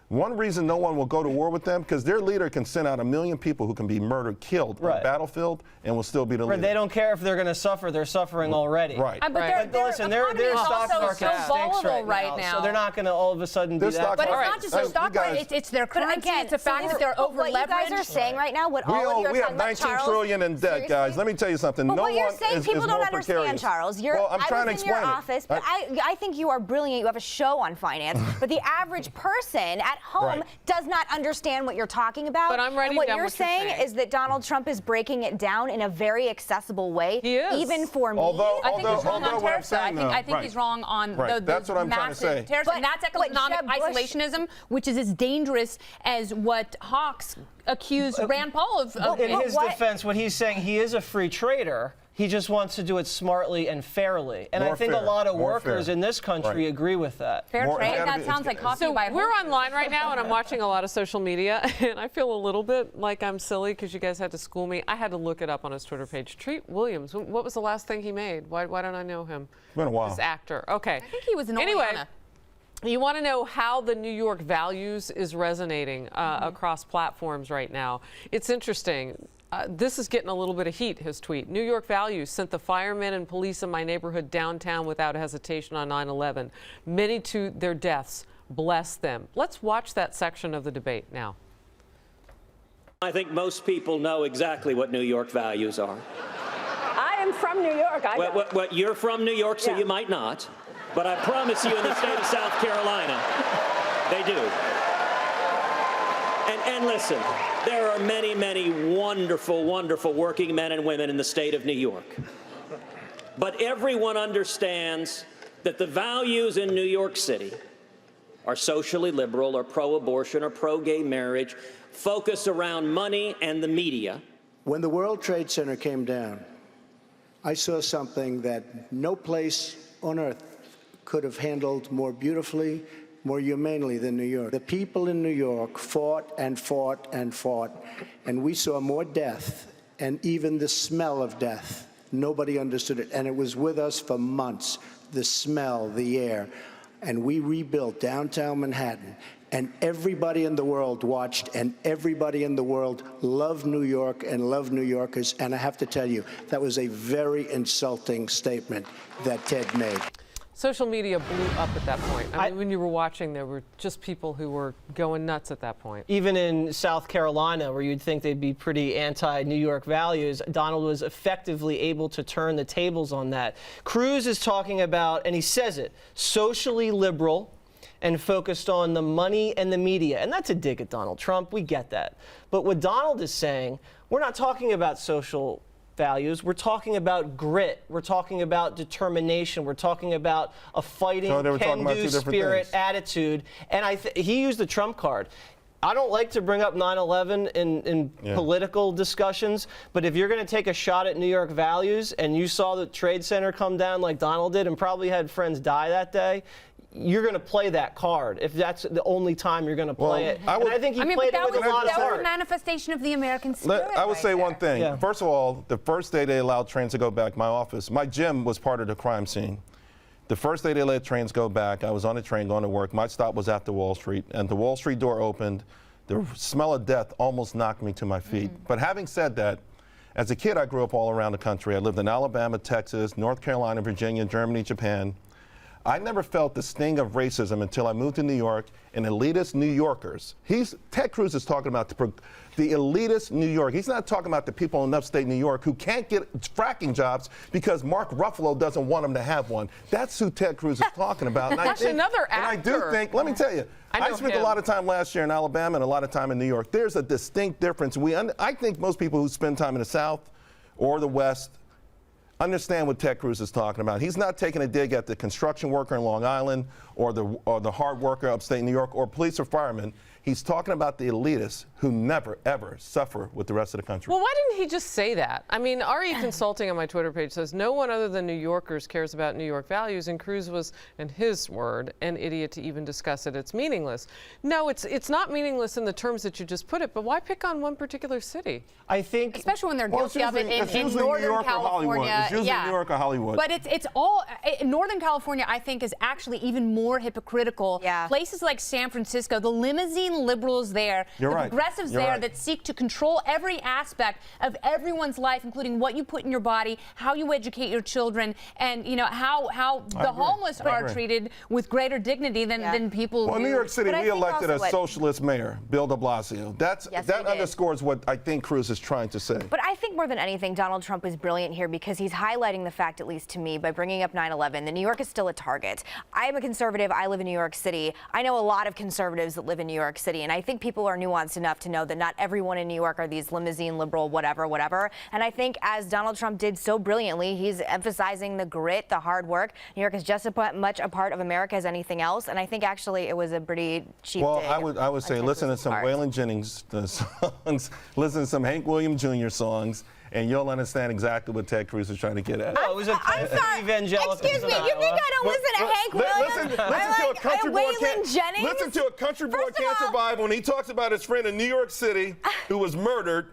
One reason no one will go to war with them, because their leader can send out 1 million people who can be murdered, killed on the battlefield, and will still be the leader. They don't care if they're going to suffer. They're suffering already. Right. But listen, their stock market stinks right now, so they're not going to all of a sudden do that. But it's not just their stock market. It's their currency. It's a fact that they're over leveraged. What you guys are saying right now, what all of you are we talking have about, $19 trillion in debt, guys. Let me tell you something. But no what you're one saying, is people don't more understand, precarious. Charles. I'm trying to explain I was in your office, but I think you are brilliant. You have a show on finance, but the average person at home does not understand what you're talking about. But I'm writing and what down you're what you're saying is that Donald Trump is breaking it down in a very accessible way. He is. Even for me. I think he's wrong on tariffs. I think he's wrong on That's what I'm trying to say. Tariffs, and that's economic isolationism, which is as dangerous as what Hawks accused Rand Paul of. In his defense, what he's saying, he is a free trader. He just wants to do it smartly and fairly. And More I think fair, a lot of more workers fair. in this country Right. agree with that. Fair More- trade. it's gotta That be- sounds like coffee So by we're online right now, and I'm watching a lot of social media, and I feel a little bit like I'm silly because you guys had to school me. I had to look it up on his Twitter page. Treat Williams, what was the last thing he made? Why don't I know him? It's been a while. This actor. Okay. I think he was an Anyway, Oleana. you want to know how the New York values is resonating across platforms right now. It's interesting. This is getting a little bit of heat, his tweet. New York values: sent the firemen and police in my neighborhood downtown without hesitation on 9/11. Many to their deaths. Bless them. Let's watch that section of the debate now. I think most people know exactly what New York values are. I am from New York. Well, you're from New York, so you might not. But I promise you, in the state of South Carolina, they do. And listen, there are many, many wonderful, wonderful working men and women in the state of New York. But everyone understands that the values in New York City are socially liberal or pro-abortion or pro-gay marriage, focus around money and the media. When the World Trade Center came down, I saw something that no place on earth could have handled more beautifully, more humanely than New York. The people in New York fought and fought and fought, and we saw more death, and even the smell of death. Nobody understood it, and it was with us for months, the smell, the air. And we rebuilt downtown Manhattan, and everybody in the world watched, and everybody in the world loved New York and loved New Yorkers. And I have to tell you, that was a very insulting statement that Ted made. Social media blew up at that point. I mean, when you were watching, there were just people who were going nuts at that point. Even in South Carolina, where you'd think they'd be pretty anti-New York values, Donald was effectively able to turn the tables on that. Cruz is talking about, and he says it, socially liberal and focused on the money and the media. And that's a dig at Donald Trump. We get that. But what Donald is saying, we're not talking about social values. We're talking about grit. We're talking about determination. We're talking about a fighting, can-do spirit attitude. And he used the Trump card. I don't like to bring up 9/11 in political discussions, but if you're going to take a shot at New York values and you saw the Trade Center come down like Donald did and probably had friends die that day, you're going to play that card if that's the only time you're going to play it. And I think he played it with a lot of that was heart. a manifestation of the American spirit. I would right say there. one thing. Yeah. First of all, the first day they allowed trains to go back, my office, my gym was part of the crime scene. The first day they let trains go back, I was on a train going to work. My stop was after Wall Street, and the Wall Street door opened. The smell of death almost knocked me to my feet. But having said that, as a kid, I grew up all around the country. I lived in Alabama, Texas, North Carolina, Virginia, Germany, Japan. I never felt the sting of racism until I moved to New York and elitist New Yorkers. Ted Cruz is talking about the elitist New York. He's not talking about the people in upstate New York who can't get fracking jobs because Mark Ruffalo doesn't want them to have one. That's who Ted Cruz is talking about. And That's another actor. And I do think, let me tell you, I spent a lot of time last year in Alabama and a lot of time in New York. There's a distinct difference. I think most people who spend time in the South or the West understand what Ted Cruz is talking about. He's not taking a dig at the construction worker in Long Island or the hard worker upstate New York or police or firemen. He's talking about the elitists who never, ever suffer with the rest of the country. Well, why didn't he just say that? I mean, RE Consulting on my Twitter page says no one other than New Yorkers cares about New York values, and Cruz was, in his word, an idiot to even discuss it. It's meaningless. No, it's not meaningless in the terms that you just put it, but why pick on one particular city? I think, especially when they're guilty of it in New Northern York California. It's usually New York or Hollywood. But it's all Northern California. I think is actually even more hypocritical. Yeah. Places like San Francisco, the limousine liberals there, the progressives there that seek to control every aspect of everyone's life, including what you put in your body, how you educate your children, and how the homeless are treated with greater dignity than people. Well, who, New York City, we elected a what, socialist mayor, Bill de Blasio. That underscores what I think Cruz is trying to say. But I think more than anything, Donald Trump is brilliant here because he's highlighting the fact, at least to me, by bringing up 9/11, that New York is still a target. I am a conservative. I live in New York City. I know a lot of conservatives that live in New York City, and I think people are nuanced enough to know that not everyone in New York are these limousine liberal whatever. And I think as Donald Trump did so brilliantly, he's emphasizing the grit, the hard work. New York is just as much a part of America as anything else, and I think actually it was a pretty cheap dig. I would say listen to some Waylon Jennings songs, listen to some Hank Williams Jr. songs, and you'll understand exactly what Ted Cruz is trying to get at. No, it was I'm sorry. evangelical. Excuse me. You think I don't listen to Hank Williams? Listen to a country boy cancer Bible, and he talks about his friend in New York City who was murdered.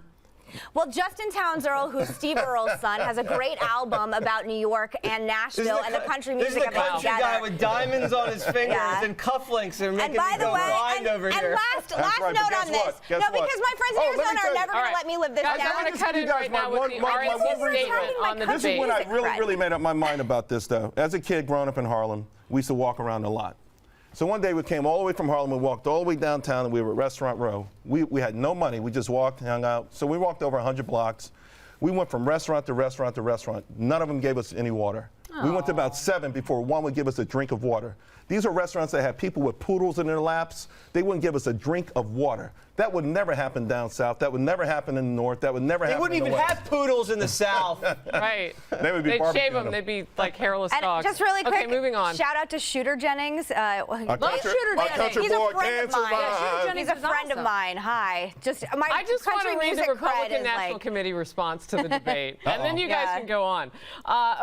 Well, Justin Townes Earl, who's Steve Earle's son, has a great album about New York and Nashville and the country music of it together. This is the country guy with diamonds on his fingers and cufflinks and making me go blind over here. And last note on this. No, because my friends in Arizona are never going to let me live this down. I'm going to cut in right now with the RNC statement on the debate. This is when I really made up my mind about this, though. As a kid growing up in Harlem, we used to walk around a lot. So one day we came all the way from Harlem, we walked all the way downtown, and we were at Restaurant Row. We had no money, we just walked, hung out. So we walked over 100 blocks. We went from restaurant to restaurant to restaurant. None of them gave us any water. Aww. We went to about 7 before one would give us a drink of water. These are restaurants that had people with poodles in their laps. They wouldn't give us a drink of water. That would never happen down south. That would never happen in the north. That would never happen in the west. They wouldn't even have poodles in the south. Right. They would be They'd shave them. They'd be like hairless dogs. Just really quick, okay, moving on. Shout out to Shooter Jennings. Our country He's a boy friend of mine. He's a friend of mine. Hi. I just want to read the Republican National Committee response to the debate, and then you guys can go on.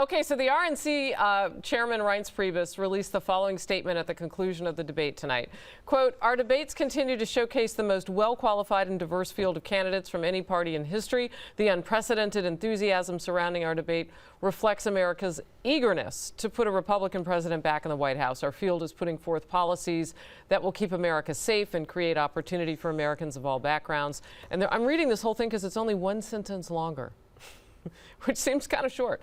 Okay, so the RNC Chairman Reince Priebus released the following statement at the conclusion of the debate tonight. Quote, "Our debates continue to showcase the most well-qualified and diverse field of candidates from any party in history. The unprecedented enthusiasm surrounding our debate reflects America's eagerness to put a Republican president back in the White House. Our field is putting forth policies that will keep America safe and create opportunity for Americans of all backgrounds." And I'm reading this whole thing because it's only one sentence longer, which seems kind of short.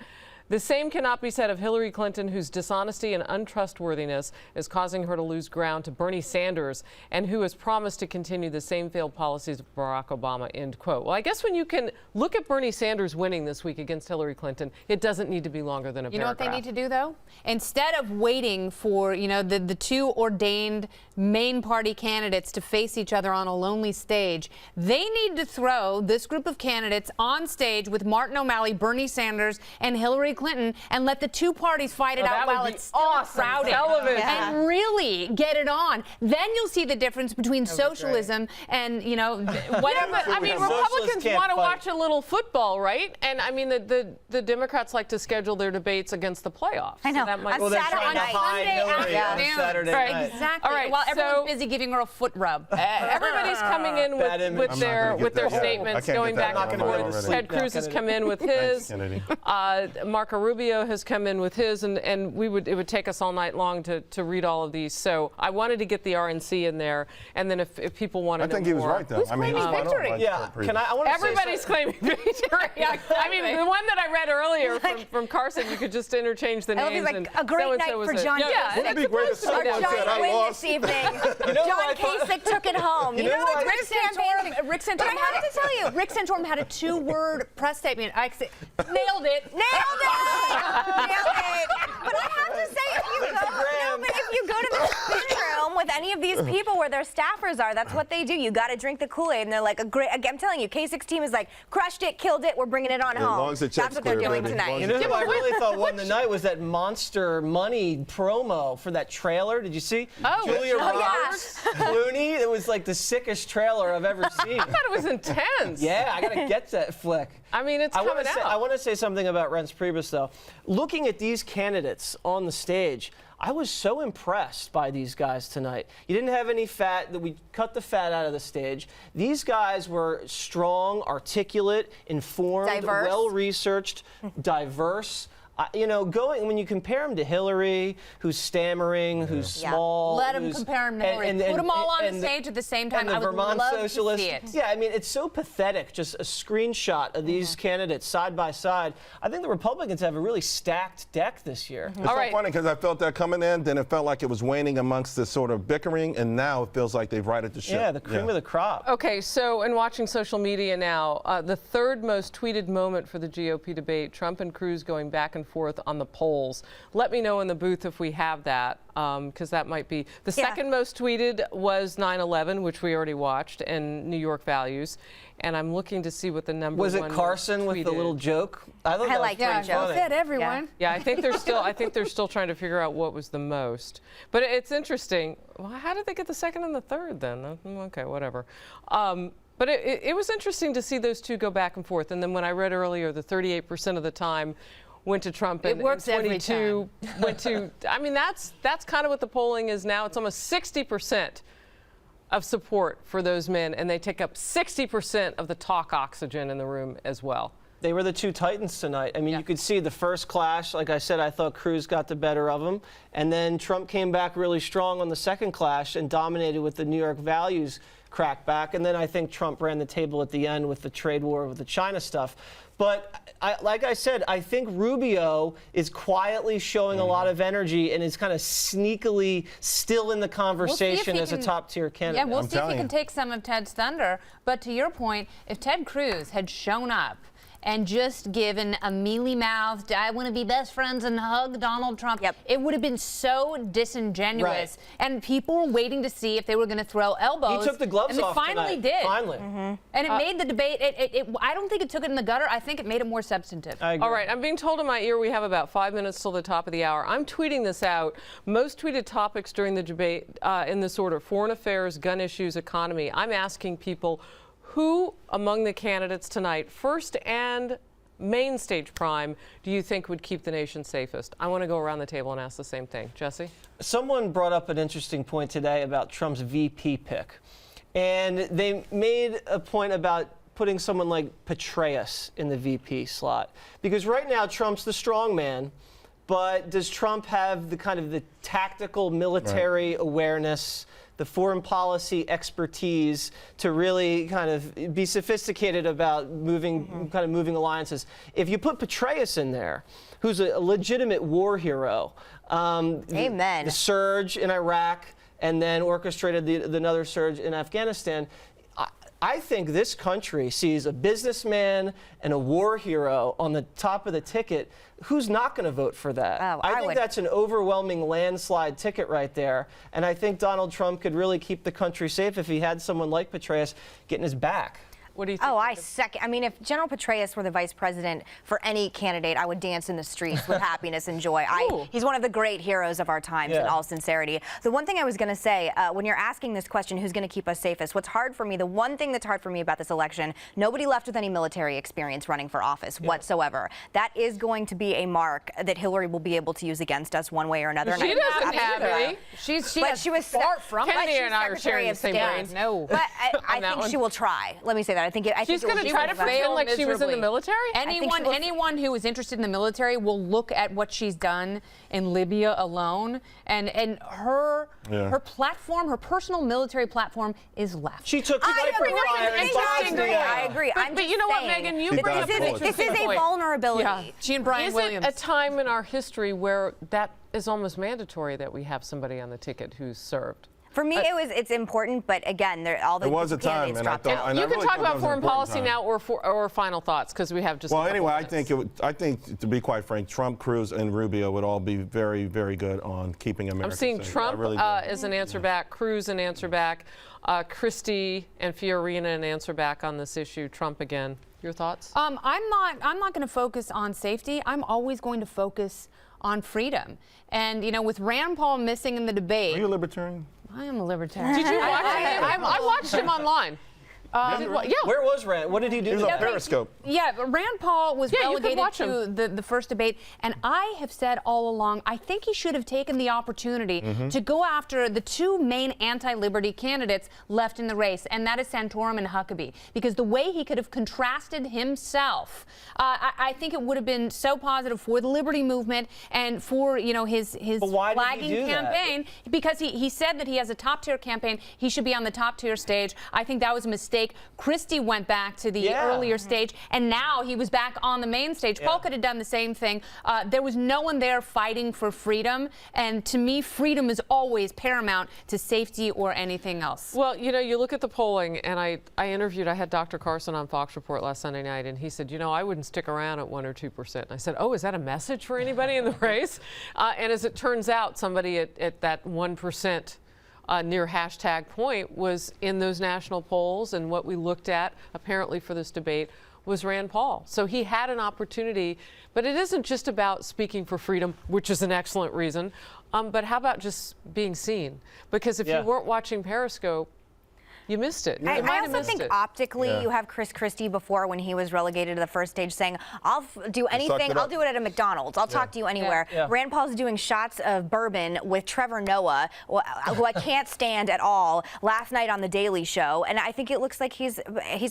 "The same cannot be said of Hillary Clinton, whose dishonesty and untrustworthiness is causing her to lose ground to Bernie Sanders, and who has promised to continue the same failed policies of Barack Obama," end quote. Well, I guess when you can look at Bernie Sanders winning this week against Hillary Clinton, it doesn't need to be longer than a paragraph. You know what they need to do, though? Instead of waiting for, the two ordained main party candidates to face each other on a lonely stage, they need to throw this group of candidates on stage with Martin O'Malley, Bernie Sanders, and Hillary Clinton, and let the two parties fight it out while it's still crowded. And really get it on. Then you'll see the difference between socialism and, whatever. I mean, Republicans want to watch a little football, right? And I mean, the Democrats like to schedule their debates against the playoffs. I know. So that might On Sunday afternoon. Right. Exactly. All right, while everyone's busy giving her a foot rub. Everybody's coming in with their statements, going back and forth. Ted Cruz has come in with his. Marco Rubio has come in with his, and it would take us all night long to read all of these. So I wanted to get the RNC in there, and then if people want to know more. I think he was right, though. Who's claiming victory? Everybody's claiming victory. I mean, the one that I read earlier from Carson, you could just interchange the names. Like a great night for John. Yeah, it'd be great if someone said I lost. This evening. John Kasich took it home. You know what? Rick Santorum. I have to tell you, Rick Santorum had a 2-word press statement. Nailed it. But I have to say, if you go to the spin room with any of these people where their staffers are, that's what they do. You got to drink the Kool-Aid, and they're like, I'm telling you, Kasich's team is like, crushed it, killed it, we're bringing it on home. That's what they're doing tonight. You know who I really thought won the night was that Monster Money promo for that trailer. Did you see? Julia Roberts, Clooney. It was like the sickest trailer I've ever seen. I thought it was intense. Yeah, I got to get that flick. I mean, it's coming out. I want to say something about Reince Priebus, though. Looking at these candidates on the stage, I was so impressed by these guys tonight. You didn't have any fat. We cut the fat out of the stage. These guys were strong, articulate, informed, well-researched, diverse. When you compare him to Hillary, who's stammering, who's small. Let him compare him to Hillary. Put them all on the stage at the same time. I would love socialist. To see it. Yeah, I mean, it's so pathetic, just a screenshot of these candidates side by side. I think the Republicans have a really stacked deck this year. It's so funny because I felt that coming in, then it felt like it was waning amongst this sort of bickering, and now it feels like they've righted the ship. Yeah, the cream of the crop. Okay, so in watching social media now, the third most tweeted moment for the GOP debate, Trump and Cruz going back and forth on the polls. Let me know in the booth if we have that, because that might be. The second most tweeted was 9/11, which we already watched, and New York values. And I'm looking to see what the number was. Was it Carson with the little joke? I like that joke. Said everyone. Yeah, I think they're still trying to figure out what was the most. But it's interesting. Well, how did they get the second and the third then? Okay, whatever. But it was interesting to see those two go back and forth. And then when I read earlier, the 38% of the time went to Trump, and, it works and every 22 went to. I mean, that's kind of what the polling is now. It's almost 60% of support for those men, and they take up 60% of the talk oxygen in the room as well. They were the two titans tonight. I mean, you could see the first clash. Like I said, I thought Cruz got the better of him. And then Trump came back really strong on the second clash and dominated with the New York values crackback. And then I think Trump ran the table at the end with the trade war with the China stuff. But like I said, I think Rubio is quietly showing a lot of energy and is kind of sneakily still in the conversation as a top-tier candidate. Yeah, we'll see if he can take some of Ted's thunder. But to your point, if Ted Cruz had shown up and just given a mealy-mouthed, I want to be best friends and hug Donald Trump, it would have been so disingenuous. Right. And people were waiting to see if they were going to throw elbows. He took the gloves off and they finally tonight. did. Finally. And it made the debate, I don't think it took it in the gutter. I think it made it more substantive. I agree. All right, I'm being told in my ear we have about 5 minutes till the top of the hour. I'm tweeting this out. Most tweeted topics during the debate in this order: foreign affairs, gun issues, economy. I'm asking people, who among the candidates tonight, first and main stage prime, do you think would keep the nation safest? I want to go around the table and ask the same thing. Jesse? Someone brought up an interesting point today about Trump's VP pick. And they made a point about putting someone like Petraeus in the VP slot. Because right now, Trump's the strong man. But does Trump have the kind of the tactical military awareness, the foreign policy expertise to really kind of be sophisticated about moving alliances? If you put Petraeus in there, who's a legitimate war hero, Amen. The surge in Iraq and then orchestrated another surge in Afghanistan, I think this country sees a businessman and a war hero on the top of the ticket. Who's not going to vote for that? Oh, I think that's an overwhelming landslide ticket right there. And I think Donald Trump could really keep the country safe if he had someone like Petraeus getting his back. What do you think? Oh, I second. I mean, if General Petraeus were the vice president for any candidate, I would dance in the streets with happiness and joy. He's one of the great heroes of our times, in all sincerity. The one thing I was going to say, when you're asking this question, who's going to keep us safest, what's hard for me, the one thing that's hard for me about this election, nobody left with any military experience running for office whatsoever. That is going to be a mark that Hillary will be able to use against us one way or another. She doesn't have any. She was far from it. Kennedy and I are sharing the same brain. No. But I think she will try. Let me say that. I think she's going to try to pretend like she was in the military? Anyone who is interested in the military will look at what she's done in Libya alone, and her platform, her personal military platform, is left. She took the diaper fire and boxed the I agree. But you know what, Meghan? You bring up this is a vulnerability. Yeah. She and Brian Williams. Is it a time in our history where that is almost mandatory that we have somebody on the ticket who's served? For me, it's important, but again, all the candidates dropped out. You can talk about foreign policy now or final thoughts, because we have just. Well, anyway, I think to be quite frank, Trump, Cruz, and Rubio would all be very, very good on keeping America I'm seeing safe. Trump as an answer back, Cruz an answer back, Christie and Fiorina an answer back on this issue. Trump again. Your thoughts? I'm not going to focus on safety. I'm always going to focus on freedom. And with Rand Paul missing in the debate. Are you a libertarian? I am a libertarian. Did you watch him? I watched him online. Where was Rand? What did he do? He was on Periscope. Yeah, Rand Paul was relegated to the first debate, and I have said all along, I think he should have taken the opportunity to go after the two main anti-liberty candidates left in the race, and that is Santorum and Huckabee, because the way he could have contrasted himself, I think it would have been so positive for the liberty movement and for his flagging campaign, because he said that he has a top-tier campaign. He should be on the top-tier stage. I think that was a mistake. Christie went back to the earlier stage, and now he was back on the main stage. Paul could have done the same thing. There was no one there fighting for freedom, and to me, freedom is always paramount to safety or anything else. Well, you look at the polling, and I had Dr. Carson on Fox Report last Sunday night, and he said, I wouldn't stick around at 1 or 2%. And I said, oh, is that a message for anybody in the race? And as it turns out, somebody at that 1%. Near hashtag point was in those national polls, and what we looked at apparently for this debate was Rand Paul. So he had an opportunity, but it isn't just about speaking for freedom, which is an excellent reason, but how about just being seen? Because if you weren't watching Periscope, You missed it. You I might have also missed think it. optically, you have Chris Christie before when he was relegated to the first stage saying, I'll do anything, I'll do it at a McDonald's, I'll talk to you anywhere. Rand Paul's doing shots of bourbon with Trevor Noah, who I can't stand at all, last night on The Daily Show. And I think it looks like he's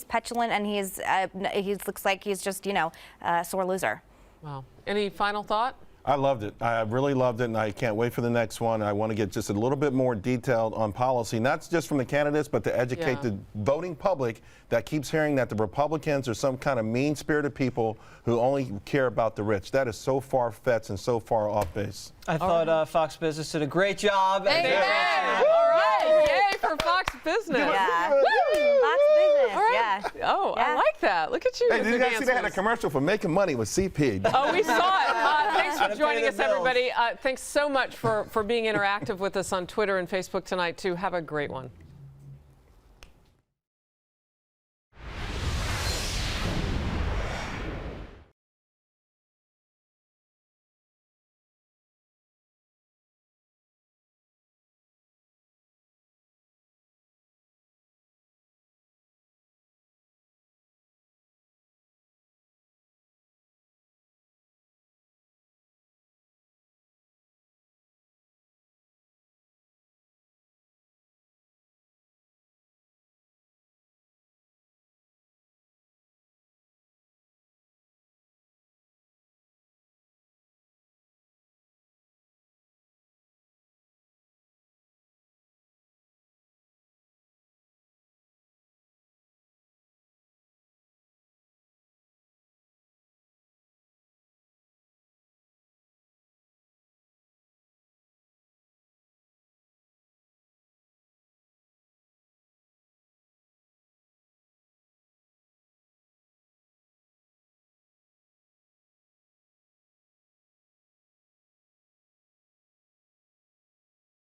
petulant and he looks like he's just, you know, a sore loser. Wow. Any final thought? I loved it. I really loved it, and I can't wait for the next one. I want to get just a little bit more detailed on policy, not just from the candidates, but to educate the voting public that keeps hearing that the Republicans are some kind of mean-spirited people who only care about the rich. That is so far-fetched and so far off base. I thought Fox Business did a great job. Amen. All right. Yay for Fox Business. Yeah. Fox Business. All right. Yeah. Oh, I like that. Look at you. Hey, did you guys see they had a commercial for making money with CP? Oh, we saw it. Thanks for joining us, everybody. Thanks so much for being interactive with us on Twitter and Facebook tonight, too. Have a great one.